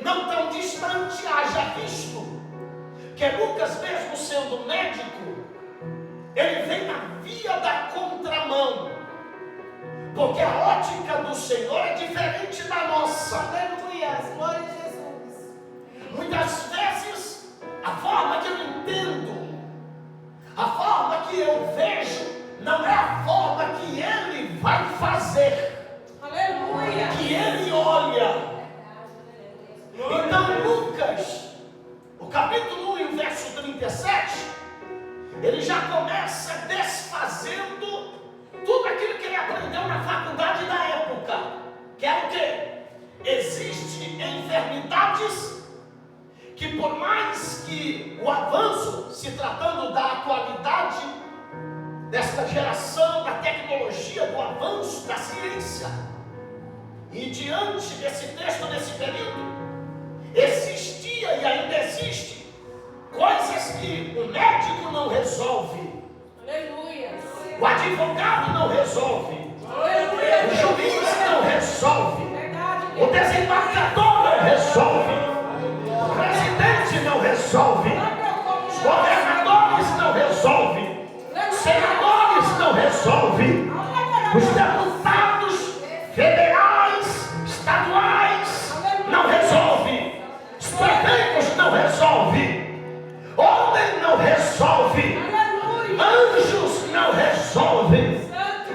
não tão distante. Haja visto que Lucas, mesmo sendo médico, ele vem na via da contramão, porque a ótica do Senhor é diferente da nossa. Aleluia, glória a Jesus. Muitas vezes a forma que eu entendo, a forma que eu vejo, não é a forma que ele vai fazer, Aleluia. que ele olha. Então Lucas, o capítulo 1 e o verso 37, ele já começa desfazendo tudo aquilo que ele aprendeu na faculdade da época, que era o quê? Existem enfermidades que, por mais que o avanço, se tratando da atualidade desta geração, da tecnologia, do avanço da ciência, e diante desse texto, desse período, existia e ainda existe coisas que o médico não resolve, Aleluia. o advogado não resolve, Aleluia. o juiz não resolve, Verdade, o desembargador não resolve, o presidente não resolve, os governadores não resolvem, os senadores não resolvem, os deputados federais, estaduais não resolvem, os prefeitos não resolvem. resolve. Anjos não resolvem.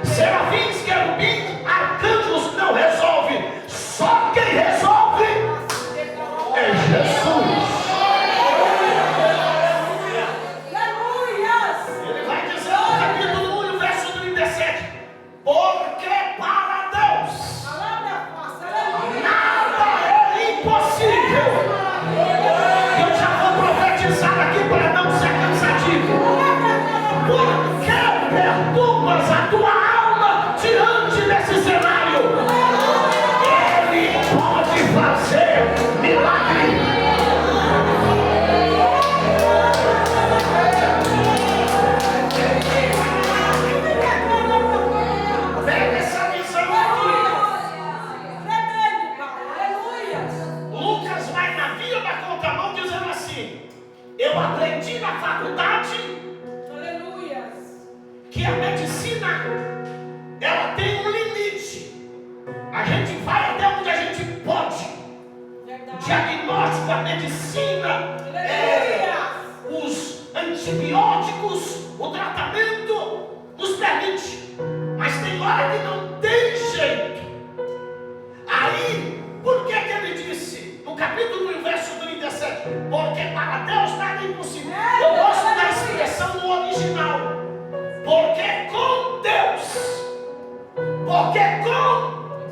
Serafins, querubins, arcanjos não resolvem. Só quem resolve é Jesus. Ele vai dizer no capítulo 1, verso 37: porque para Deus nada é impossível. Eu já vou profetizar aqui para não ser cansativo. Por que perturbas a tua alma diante desse cenário? Ele pode fazer milagre. Pega essa visão aqui. Lucas vai na via da contramão dizendo assim: eu aprendi na faculdade que a medicina ela tem um limite. A gente vai até onde a gente pode. O diagnóstico, a medicina, os antibióticos, o tratamento nos permite. Mas tem hora que não tem jeito. Aí, por que ele disse no capítulo 1, verso 37? Porque para Deus nada é impossível. Eu gosto da expressão no original. Porque com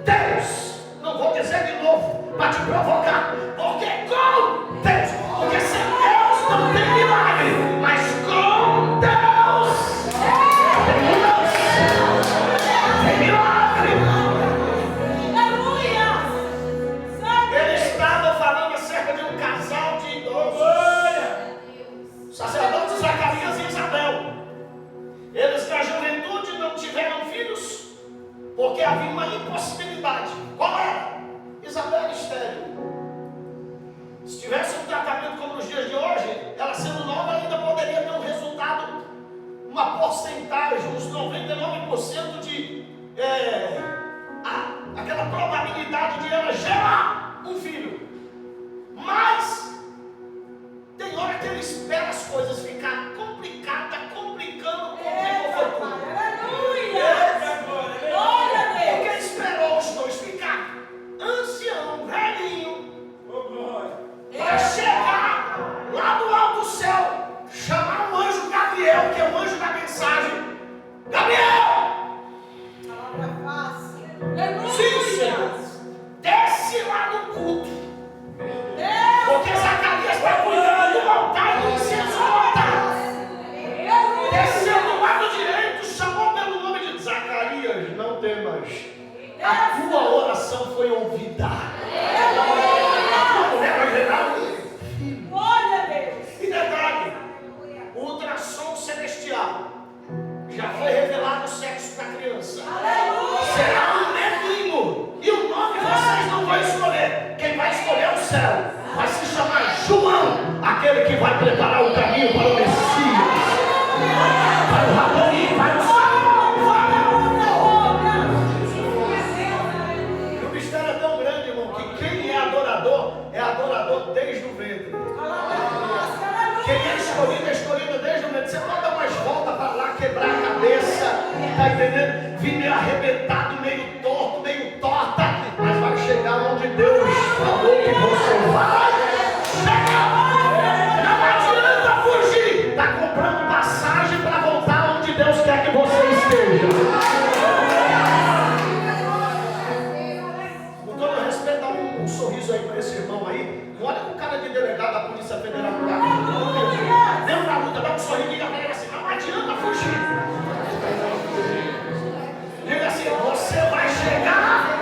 Deus, não vou dizer de novo para te provocar, porque com Deus, porque sem Deus não tem milagre, mas com Deus tem milagre. Ele estava falando acerca de um casal de idosos, sacerdote Zacarias e Isabel. Eles na juventude não tiveram filhos, porque havia uma impossibilidade. Qual era? Isabel era estéril. Se tivesse um tratamento como nos dias de hoje, ela sendo nova ainda poderia ter um resultado, uma porcentagem, uns 99% de aquela probabilidade de ela gerar um filho. Mas tem hora que ele espera as coisas ficar complicadas, complicando com o foi tudo. Porque ele esperou os dois ficar ancião, velhinho, para chegar lá do alto céu, chamar o anjo Gabriel, que é o anjo da mensagem. Gabriel! Sim, Senhor. Desce lá no culto. Porque Zacarias está cuidando do altar e do incenso do altar. Desceu do lado direito, chamou pelo nome de Zacarias, não temas. A tua oração foi ouvida. A tua mulher vai gerar um filho. E detalhe, o ultrassom celestial já foi revelado o sexo da criança. Será um menino. E o nome vocês não vão escolher. Quem vai escolher é o céu. Vai se chamar João, aquele que vai preparar o caminho para o Messias, para o Rabi, para o Salvador. E o mistério é tão grande, irmão, que quem é adorador desde o ventre. Quem é escolhido desde o ventre. Você pode dar umas voltas para lá, quebrar a cabeça, tá entendendo? Vir meio arrebentado, meio torto, meio torta, mas vai chegar onde Deus falou que você vai. Não adianta fugir. Está comprando passagem para voltar onde Deus quer que você esteja. Com todo respeito, dá um sorriso aí para esse irmão aí. Não olha com cara de delegado da Polícia Federal. Deu na luta, dá um sorriso e diga para ele assim: não adianta fugir. Diga assim: você vai chegar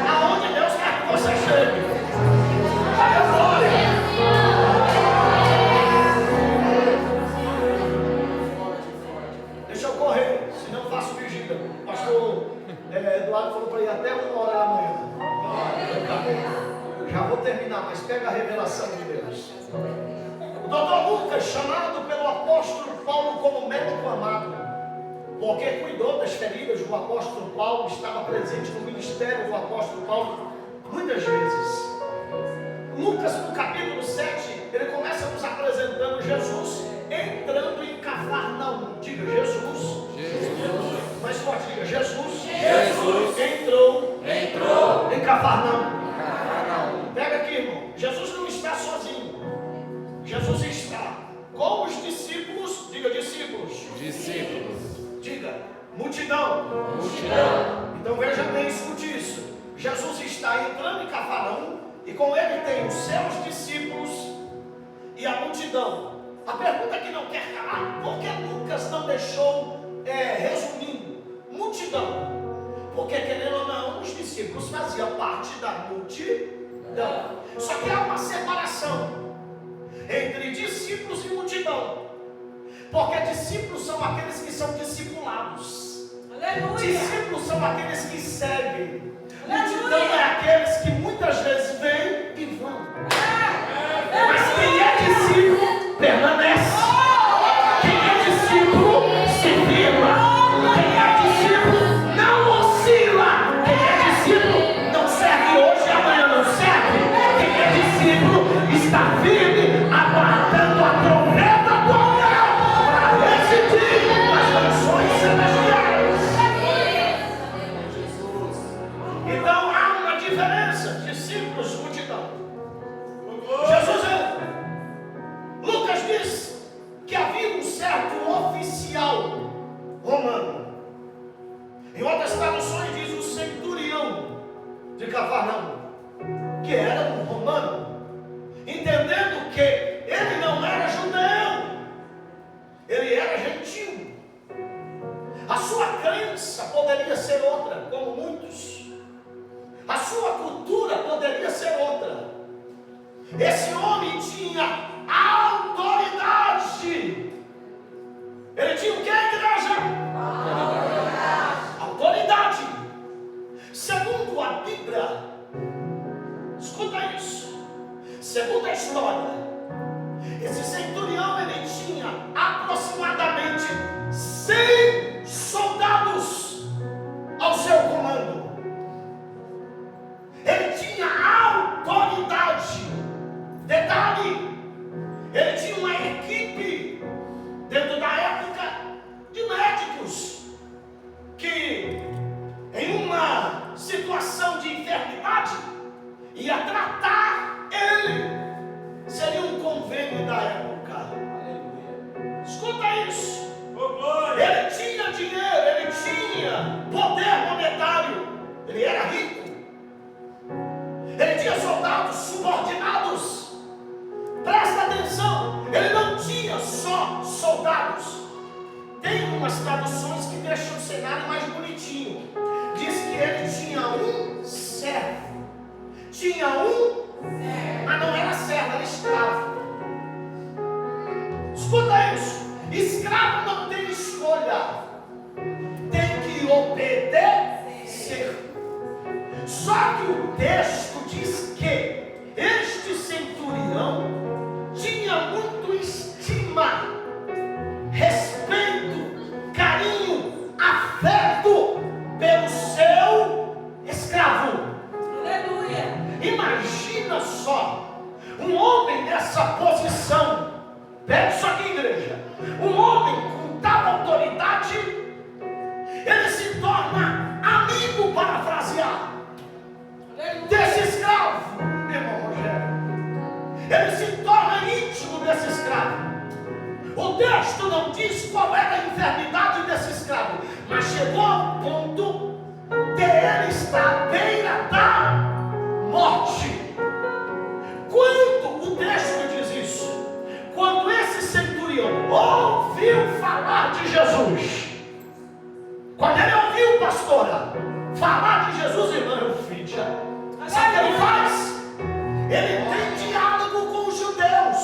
aonde Deus quer que você chegue. Deixa eu correr, senão eu faço vigília. O pastor Eduardo falou para ir até 1h da manhã. Já vou terminar, mas pega a revelação de Deus. O doutor Lucas, chamado pelo apóstolo Paulo como médico amado, porque cuidou das feridas do apóstolo Paulo, estava presente no ministério do apóstolo Paulo muitas vezes. Lucas, no capítulo 7, ele começa nos apresentando Jesus entrando Diga Jesus. Mais forte, diga Jesus. Entrou em Cafarnaum. Pega aqui, irmão. Jesus não está sozinho. Jesus está com os discípulos. Diga discípulos. Diga multidão. Então veja bem, escute isso. Jesus está entrando em Cafarnaum e com ele tem os seus discípulos e a multidão. A pergunta que não quer calar: por que Lucas não deixou resumindo? Multidão. Porque, querendo ou não, os discípulos faziam parte da multidão. Só que há uma separação entre discípulos e multidão. Porque discípulos são aqueles que são discipulados. Aleluia. Discípulos são aqueles que seguem. Multidão é aqueles que muitas vezes vêm e vão. Mas quem é discípulo permanece. Quem é discípulo se firma. Quem é discípulo não oscila. Quem é discípulo não serve hoje e amanhã não serve. Quem é discípulo está firme, aguardando a trombeta tocar para residir nas nações celestiais. Então há uma diferença: discípulos, multidão. Jesus Lucas diz que havia um certo oficial romano. Em outras traduções diz o centurião de Cafarnaum, que era um romano, entendendo que ele não era judeu, ele era gentil. A sua crença poderia ser outra, como muitos. A sua cultura poderia ser outra. Esse homem tinha autoridade. Ele tinha o que, igreja? Autoridade. Segundo a Bíblia, escuta isso. Segundo a história, esse centurião ele tinha aproximadamente 100 soldados ao seu comando. Ele tinha autoridade. Detalhe, ele tinha uma equipe dentro da época de médicos que, em uma situação de enfermidade, ia tratar ele. Seria um convênio da época. Escuta isso. Ele tinha dinheiro, ele tinha poder monetário, ele era rico. Ele tinha soldados subordinados. Presta atenção, ele não tinha só soldados. Tem umas traduções que deixam o cenário mais bonitinho. Diz que ele tinha um servo. Mas não era servo, era escravo. Escuta isso. Escravo não tem escolha. Tem que obedecer. Só que o texto diz que este centurião tinha muito estima, respeito, carinho, afeto pelo seu escravo. Aleluia. Imagina só, um homem nessa posição. Pega isso aqui, igreja. Um homem com tal autoridade, ele se torna amigo, parafrasear, desse escravo, irmão Rogério. Ele se torna íntimo desse escravo. O texto não diz qual era a enfermidade desse escravo, mas chegou ao ponto de ele estar à beira da morte. Quando o texto diz isso, quando esse centurião ouviu falar de Jesus, quando ele ouviu, pastora, falar de Jesus, irmão, sabe o que ele faz? Ele tem diálogo com os judeus,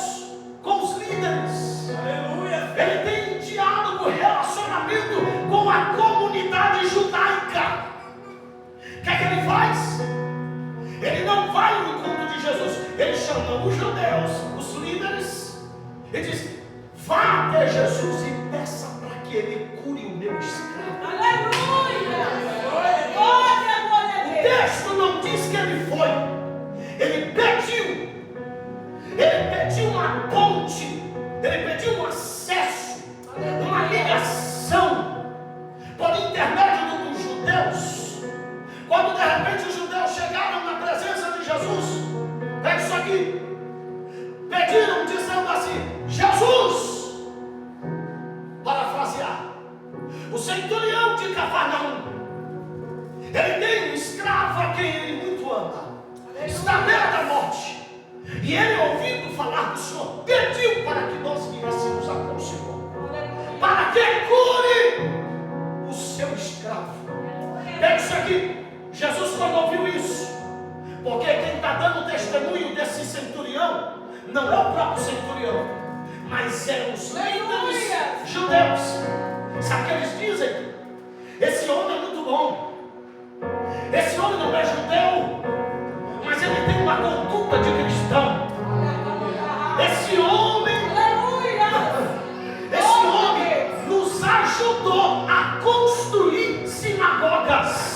com os líderes. Aleluia. Ele tem diálogo, relacionamento com a comunidade judaica. O que é que ele faz? Ele não vai ao encontro de Jesus. Ele chama os judeus, os líderes, e diz: vá até Jesus e peça para que ele cure o meu escravo. Aleluia. O texto não diz que ele foi. Ele pediu uma ponte, ele pediu um acesso, uma ligação ama, está à beira da morte. E ele, ouvindo falar do Senhor, pediu para que nós viéssemos até o Senhor, para que cure o seu escravo. Pega isso aqui. Jesus, quando ouviu isso, porque quem está dando testemunho desse centurião não é o próprio centurião, mas é os líderes judeus. Sabe o que eles dizem? Esse homem é muito bom. Esse homem não é judeu, mas ele tem uma conduta de cristão. Esse homem nos ajudou a construir sinagogas.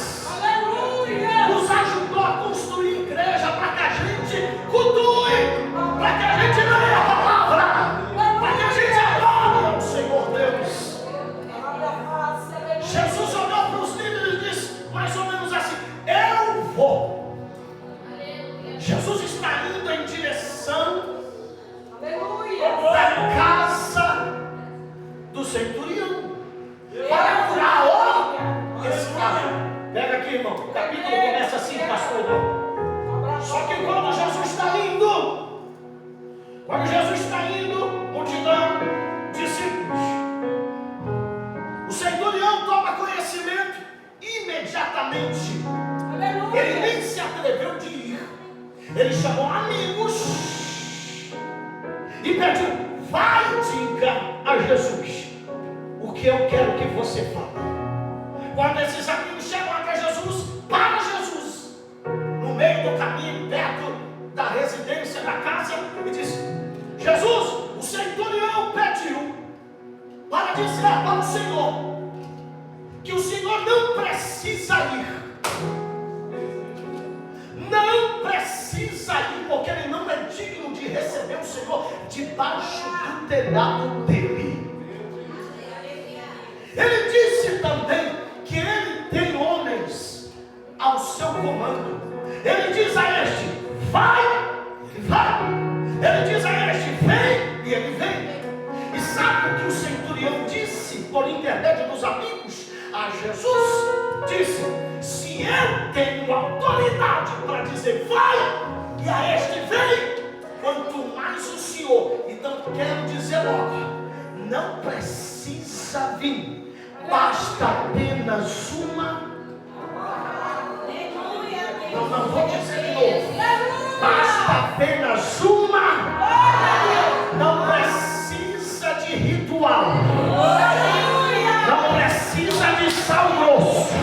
Nos ajudou a construir igreja para que a gente cultue, para que a gente leia a palavra, para que a gente adore ao Senhor Deus. Jesus olhou para os líderes e disse mais ou menos assim: eu vou. Jesus está indo em direção da casa do centurião para curar o escravo. Pega aqui, irmão. O capítulo começa assim, pastor. Só que quando Jesus está indo, multidão, discípulos, o centurião toma conhecimento imediatamente. Ele nem se atreveu de ir. Ele chamou amigos e pediu: vai e diga a Jesus o que eu quero que você fale. Quando esses amigos chegam até Jesus, para Jesus no meio do caminho, perto da residência, da casa, e diz: Jesus, o centurião pediu para dizer para o Senhor que o Senhor não precisa ir. Não precisa ir, porque ele não é digno de receber o Senhor debaixo do telhado dele. Ele disse também que ele tem homens ao seu comando. Ele diz a este: vai, e vai. Ele diz a este: vem, e ele vem. E sabe o que o centurião disse por intermédio dos amigos a Jesus? Disse: se eu tenho autoridade para dizer vai, e a este vem, quanto mais o Senhor. Então quero dizer logo, não precisa vir, basta apenas uma. Não vou dizer de novo. Basta apenas uma. Não precisa de ritual. Não precisa de sal grosso.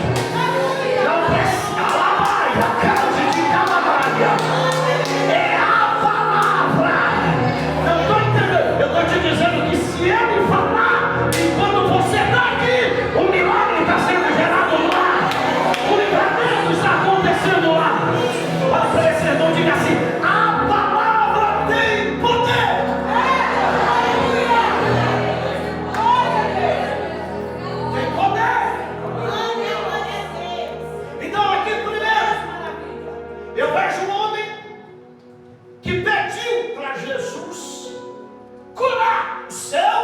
Não precisa. Alabaia, casa de calabaia. É a palavra. Não estou entendendo. Eu estou te dizendo que se ele falar, enquanto você está aqui, o milagre está sendo gerado lá. O livramento está acontecendo lá. Olha para esse irmão, diga assim: a palavra tem poder. Tem poder. Então aqui primeiro, eu vejo um homem que pediu para Jesus curar o seu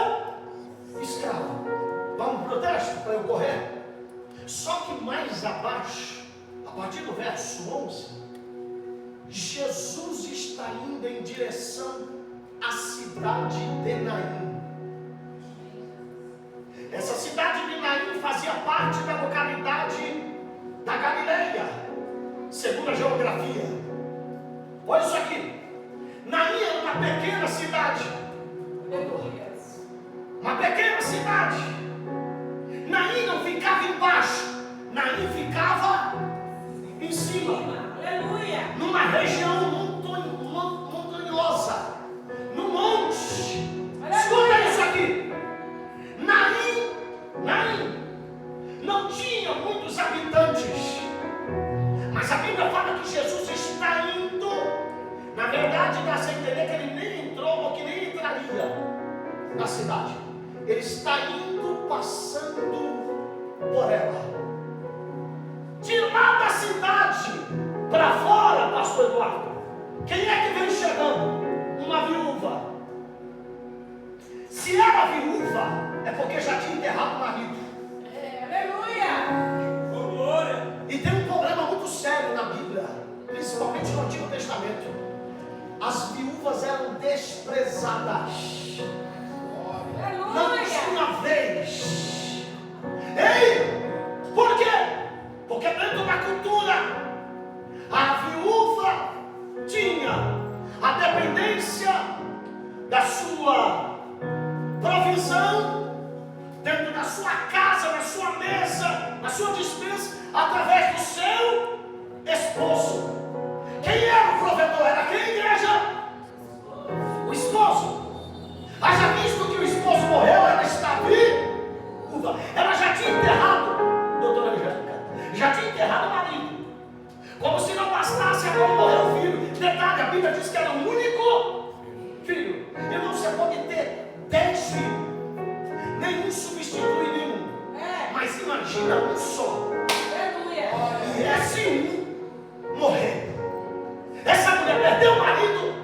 escravo. Vamos para o texto para eu correr. Só que mais abaixo, a partir do verso 11, Jesus está indo em direção à cidade de Naim. Essa cidade de Naim fazia parte da localidade da Galileia, segundo a geografia. Olha isso aqui. Naim era uma pequena cidade. Uma pequena cidade. Naim não ficava embaixo, Naim ficava em cima. Numa região montanhosa, no monte. Escuta isso aqui. Naim não tinha muitos habitantes, mas a Bíblia fala que Jesus está indo. Na verdade, dá a entender que ele nem entrou, ou que nem entraria na cidade. Ele está indo, passando por ela. De lá da cidade para fora, pastor Eduardo, quem é que vem chegando? Uma viúva. Se era viúva, é porque já tinha enterrado o marido. E tem um problema muito sério na Bíblia, Testamento, as viúvas eram desprezadas. Não tinha vez. Ei! Por quê? Porque dentro da cultura, a viúva tinha a dependência da sua provisão dentro da sua casa, na sua mesa, na sua despensa, através do seu esposo. Quem era o provedor? Era quem, igreja? O esposo. Haja visto que o esposo morreu, ela está viúva. Ela já tinha enterrado, doutora Angélica, já tinha enterrado o marido. Como se não bastasse, agora morreu o filho. Detalhe, a Bíblia diz que era o único filho. Irmão, você pode ter 10 filhos, nenhum substitui nenhum. Mas imagina um só. E esse um morrer. Essa mulher perdeu o marido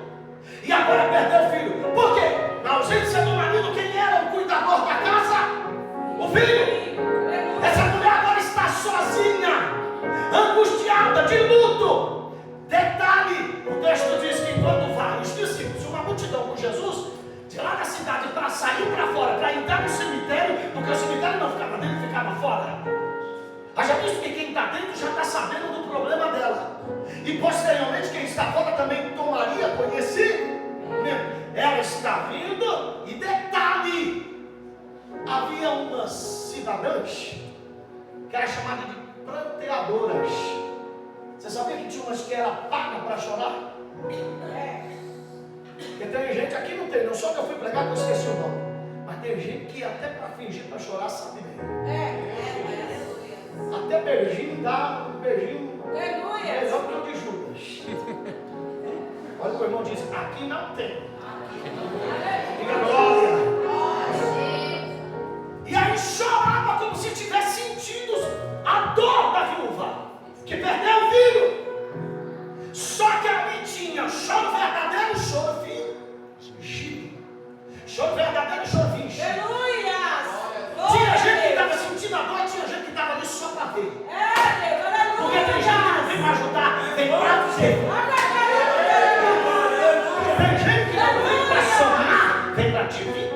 e agora perdeu o filho. Por quê? Na ausência do marido, quem era o cuidador da casa? O filho. Essa mulher agora está sozinha, angustiada, de luto. Detalhe, o texto diz que enquanto vários discípulos, uma multidão com Jesus, de lá da cidade para sair para fora, para entrar no cemitério, porque o cemitério não ficava dentro, ficava fora. Já visto que quem está dentro já está sabendo do problema dela. E posteriormente quem está fora também tomaria conhecimento. Ela está vindo e detalhe, havia umas cidadãs que era chamada de pranteadoras. Você sabia que tinha umas que era paga para chorar? Porque tem gente, aqui não tem não, só que eu fui pregar que eu esqueci o nome. Mas tem gente que até para fingir para chorar sabe mesmo. Até beijinho dá um beijinho melhor que o de Judas. Olha o que o irmão diz, aqui não tem. Diga glória. E aí chorava como se tivesse sentido a dor da viúva que perdeu o filho. Só que ali tinha choro verdadeiro, choro fingido. Choro verdadeiro, choro fingido. Tinha gente que estava sentindo a dor, tinha gente que estava ali só para ver. Porque tem gente que não vem para ajudar, vem para ver. Tem gente que não vem para somar, vem para dividir.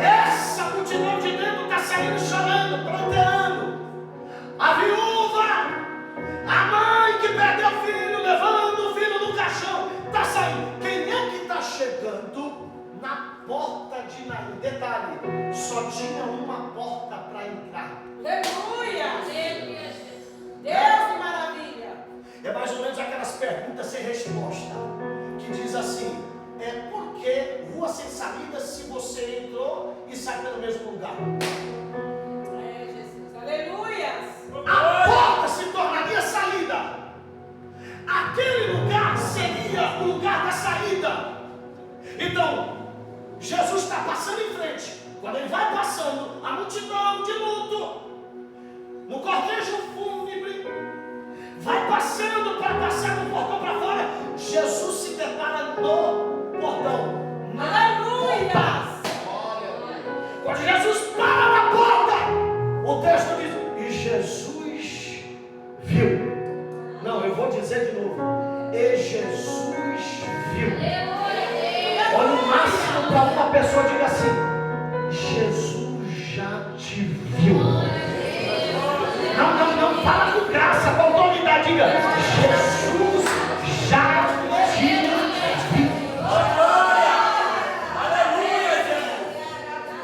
Essa multidão de dentro está saindo chorando, pranteando. A viúva, a mãe que perdeu o filho, levando o filho no caixão, está saindo. Quem é que está chegando na porta de Naim? Detalhe, só tinha uma porta para entrar. Aleluia! Deus, que maravilha! É mais ou menos aquelas perguntas sem resposta, que diz assim, por que rua sem saída se você entrou e sai pelo mesmo lugar? Jesus, aleluia! A porta se tornaria saída. Aquele lugar seria o lugar da saída. Então, Jesus está passando em frente. Quando ele vai passando, a multidão de luto, no cortejo fúnebre, vai passando para passar do portão para fora. Jesus se depara no portão. Aleluia! Quando Jesus para na porta, o texto diz, e Jesus viu. Não, eu vou dizer de novo. E Jesus viu. Olha o máximo para uma pessoa, diga assim, Jesus já te viu. Não fala com graça, com autoridade, diga, Jesus já te viu.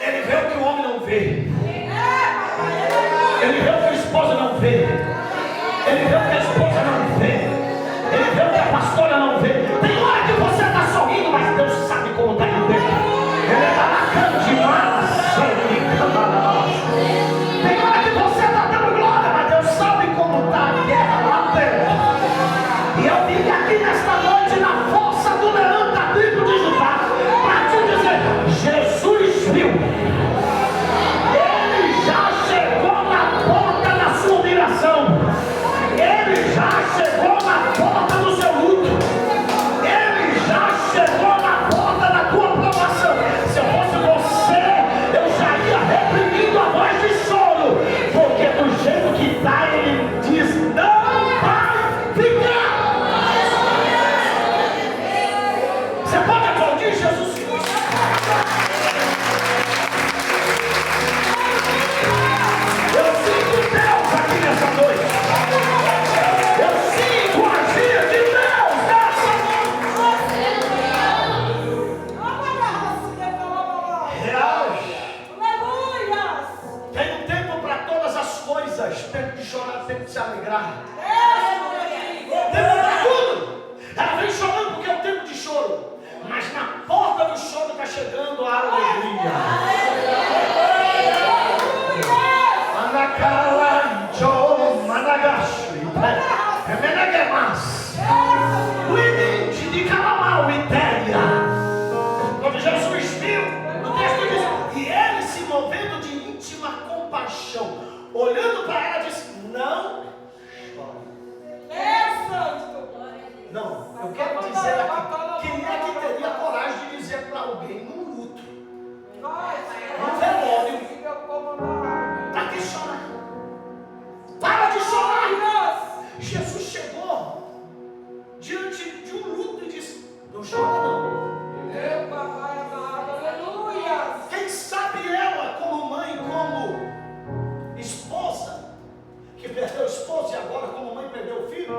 Ele vê o que o homem não vê. Ele vê o que a esposa não vê. Ele vê o que a esposa não vê. Ele vê o que a pastora não vê. Tem hora que você está sorrindo, mas Deus sabe como está indo dentro. Ele está na cama de massa. Tem hora que você está dando glória, mas Deus sabe como está a guerra lá dentro. E eu vim aqui nesta noite na força do leão da tribo de Judá para te dizer, Jesus viu. alegrar. Tempo para tudo. Ela vem chorando porque é um tempo de choro. Mas na porta do choro está chegando a alegria. Manacala, Joe, Managashi, Remenagemas, Winnie de Calamau, Itéria. Quando Jesus viu, o texto diz, e ele se movendo de íntima compaixão, olhando para ela, disse: não chore. Não, eu quero dizer aqui, quem é que teria coragem de dizer para alguém num luto, num velório, para que chorar? Para de chorar! Jesus chegou diante de um luto e disse: não chora não. Quem sabe ela, como mãe, como esposa, que perdeu o esposo e agora como mãe perdeu o filho,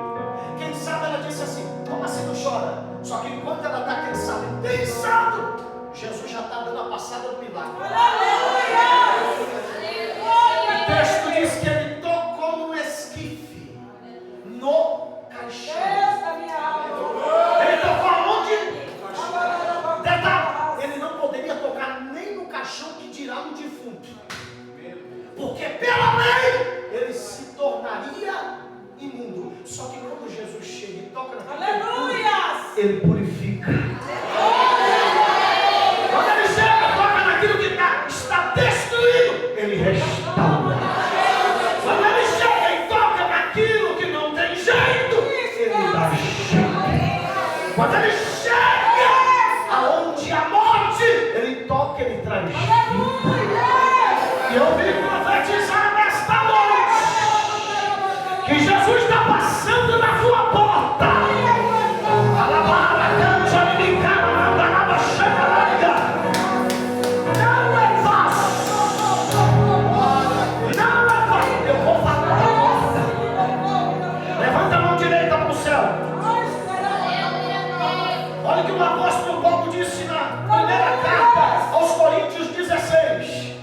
quem sabe ela disse assim: como assim não chora? Só que enquanto ela está, quem sabe, pensando, Jesus já está dando a passada do milagre. O texto diz que ele tocou no esquife, no caixão. Ele tocou aonde? Detalhe, ele não poderia tocar nem no caixão, que dirá no defunto, porque pela lei ele se tornaria imundo. Só que quando Jesus chega e toca naquilo, ele purifica. Quando ele chega, toca naquilo que está destruído, ele restaura. Quando ele chega e toca naquilo que não tem jeito, ele dá jeito. Quando ele chega aonde a morte, ele toca, ele traz vida. E eu vim profetizar nesta noite que Jesus está passando na sua porta. Não é fácil. Não é fácil. Eu vou falar da porta. Levanta a mão direita para o céu. Olha o que o apóstolo Paulo disse na primeira carta aos Coríntios 16.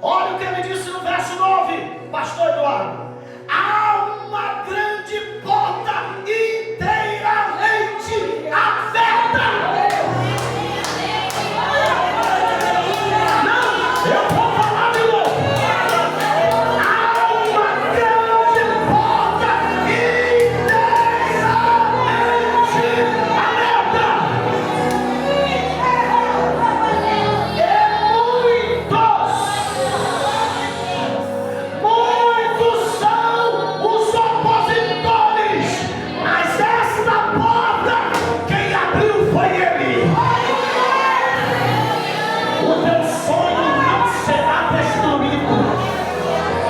Olha o que ele disse no verso 9, pastor Eduardo. Há uma grande porta inteiramente aberta. Não, eu vou falar de novo. Há uma grande porta inteiramente aberta. Muitos são os opositores, mas esta porta, quem abriu foi ele. O teu sonho não será destruído.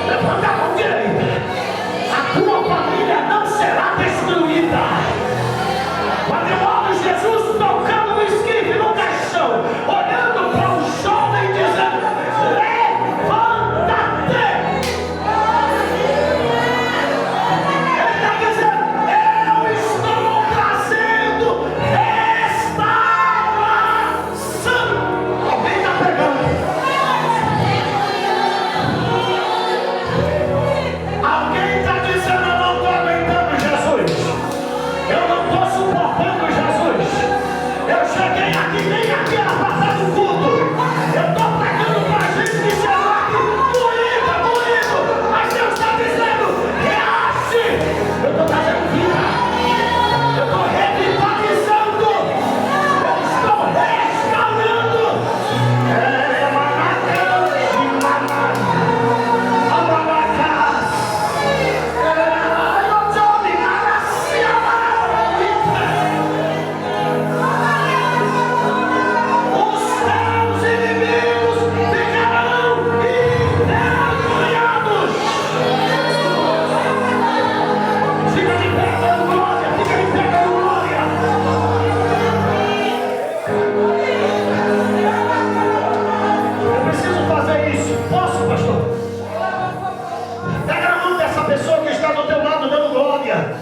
Levanta a mão direita. A tua família não será destruída. Quando eu olho Jesus tocando no esquife, no caixão, olhando para o jovem dizendo: levanta-te. Ele está dizendo: eu estou trazendo restauração. Alguém está pegando? Alguém está dizendo: eu não estou aguentando Jesus. Eu não estou suportando Jesus. Eu cheguei aqui, nem aqui era passar do culto. Eu estou pregando para a gente que chegou aqui doído, mas Deus está dizendo: reage. Eu estou trazendo vida. Eu estou revitalizando. Eu estou restaurando. É manacão e manacão. Abalacás. Eu estou me maraciando. Os teus inimigos ficarão envergonhados. Fica de pé dando glória, fica de pé dando glória. Eu preciso fazer isso. Posso, pastor? Pega na mão dessa pessoa que está do teu lado dando glória.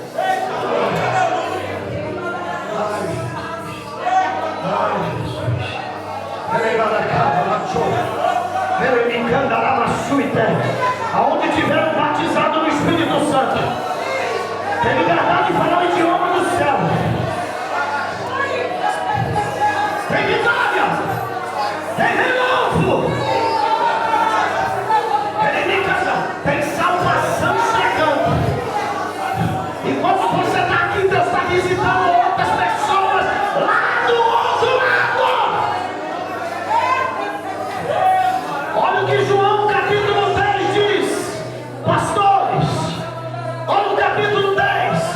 Aonde tiveram batizado no Espírito Santo, Tem liberdade de falar o idioma do céu. Tem vitória. Tem renovo. Tem salvação chegando. Enquanto você está aqui, Deus está visitando outras pessoas lá do outro lado. Olha o que João capítulo 10 diz. Pastores, olha o capítulo 10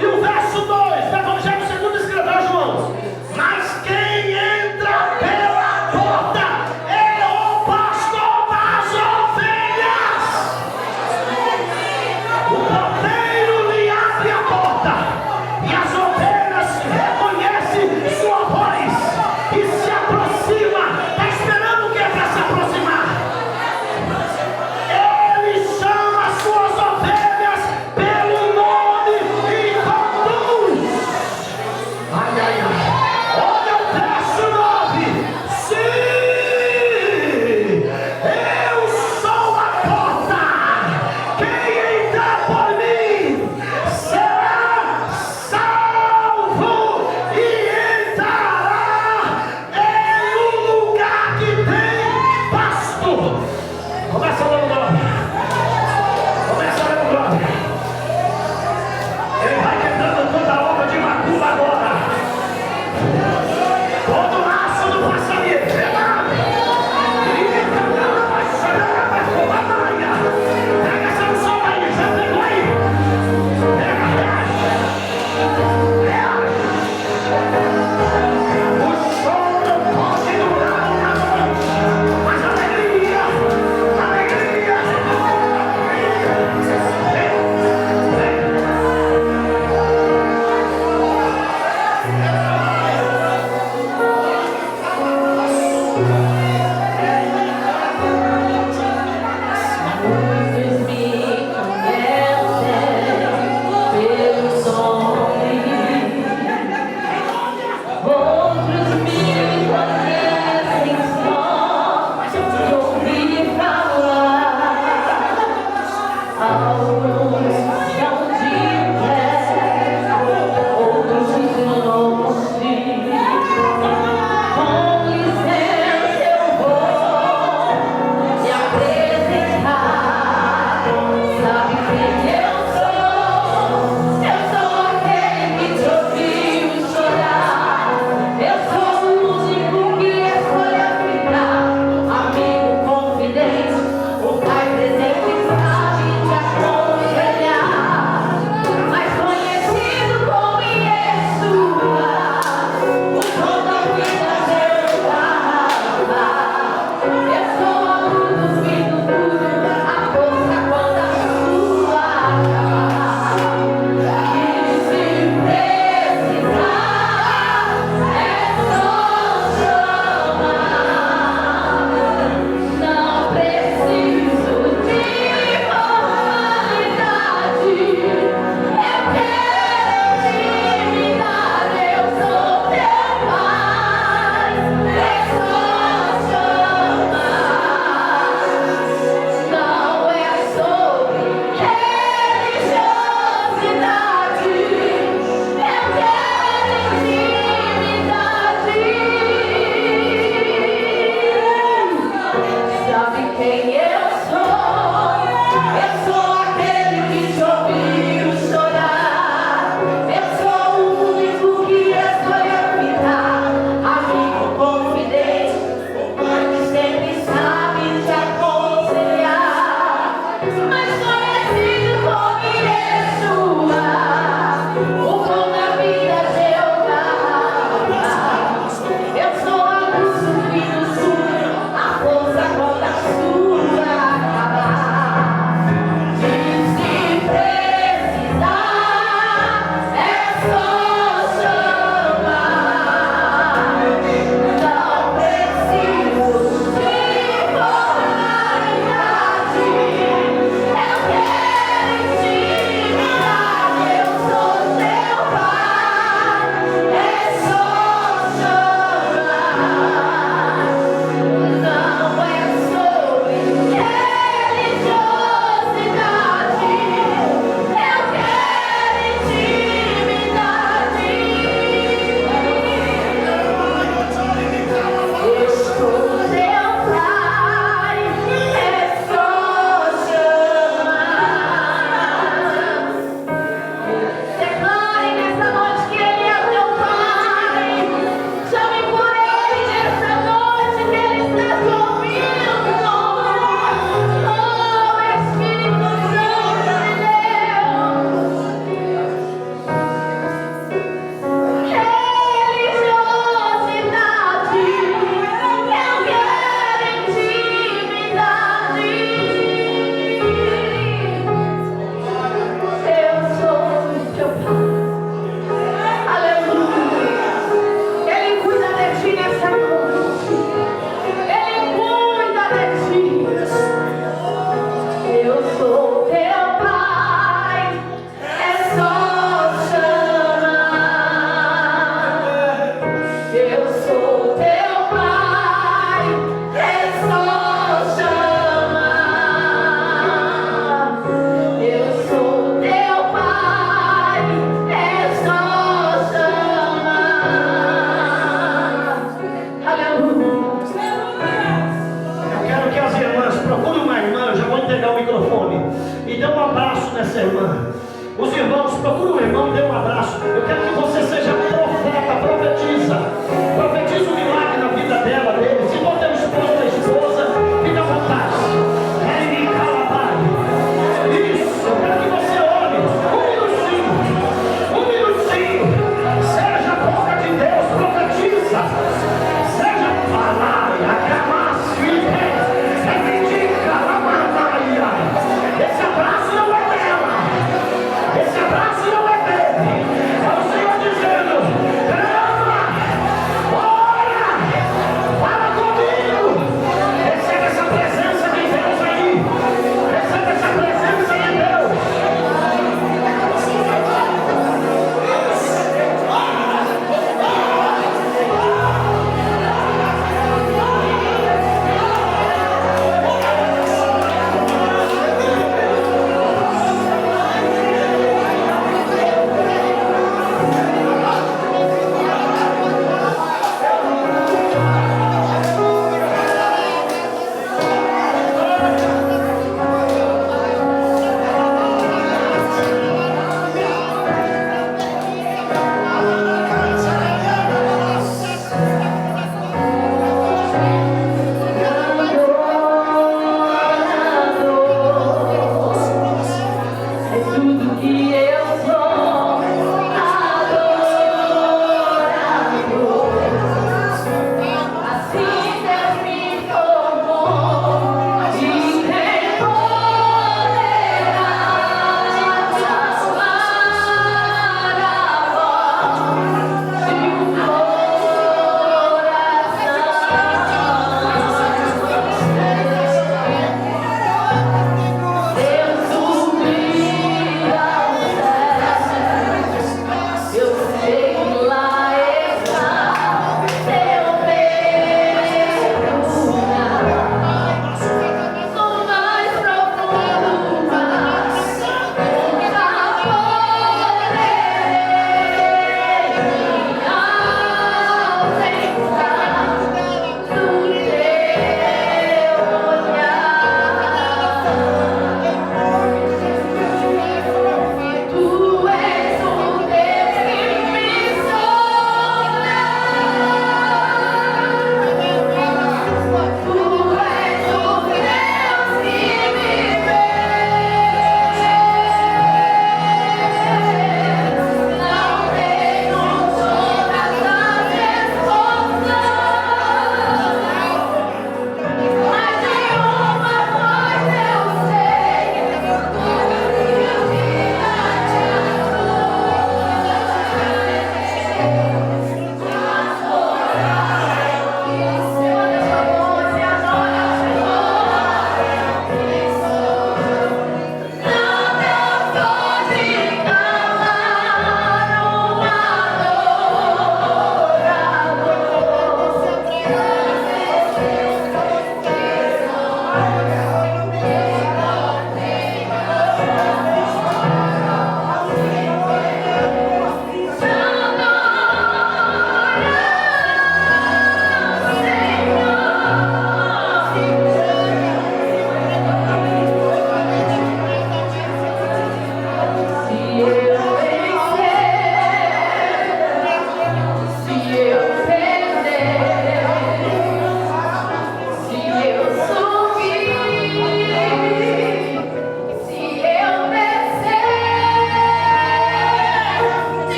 e o verso 2 do Evangelho segundo escreveu João. Mas quem entra pela porta é o e dê um abraço nessa irmã. Os irmãos, procura um irmão e dê um abraço. Eu quero que você seja profeta, profetiza um milagre na vida dela, dele. Se for teu esposo ou esposa, fica à vontade. Isso, eu quero que você ore um minutinho. Seja a boca de Deus, profetiza. Seja palavra, acamassita, reivindica, lamanaia. Esse abraço não é dela. Esse abraço não é dele. É o Senhor dizendo: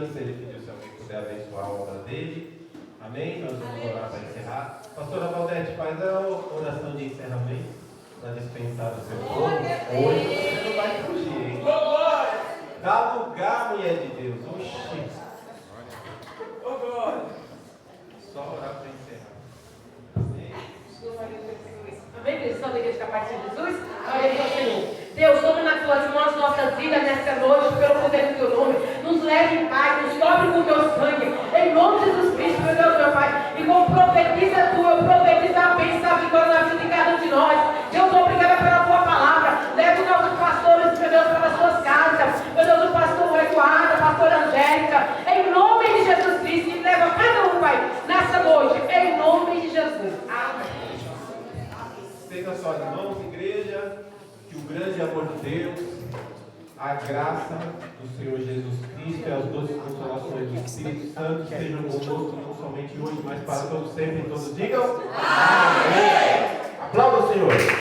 Minas, ele pediu se alguém puder abençoar a obra dele. Amém? Nós vamos orar para encerrar. Pastora Valdete, faz a oração de encerramento para dispensar o seu povo. Hoje você não vai fugir, hein? Dá lugar, mulher de Deus. Oxi. Só orar para encerrar. Amém? Amém, queridos? São da igreja da paz de Jesus. Glória ao Senhor. Deus, tome nas tuas mãos nossas vidas nesta noite, pelo poder do teu nome. Nos leve em paz, nos cobre com o teu sangue. Em nome de Jesus Cristo, meu Deus, meu Pai. E como profetiza tu, eu profetizo a bênção, a vitória na vida de cada um de nós. Deus, obrigada pela tua palavra. Leve os nossos pastores, meu Deus, para as suas casas. Meu Deus, o pastor Eduardo, a pastora Angélica. Em nome de Jesus Cristo, e leva cada um, Pai, nessa noite. Em nome de Jesus. Amém. Estenda suas mãos, igreja. Que o grande amor de Deus, a graça do Senhor Jesus Cristo e as doces consolações do Espírito Santo sejam conosco não somente hoje, mas para todos sempre. E todos digam amém. Aplauda o Senhor.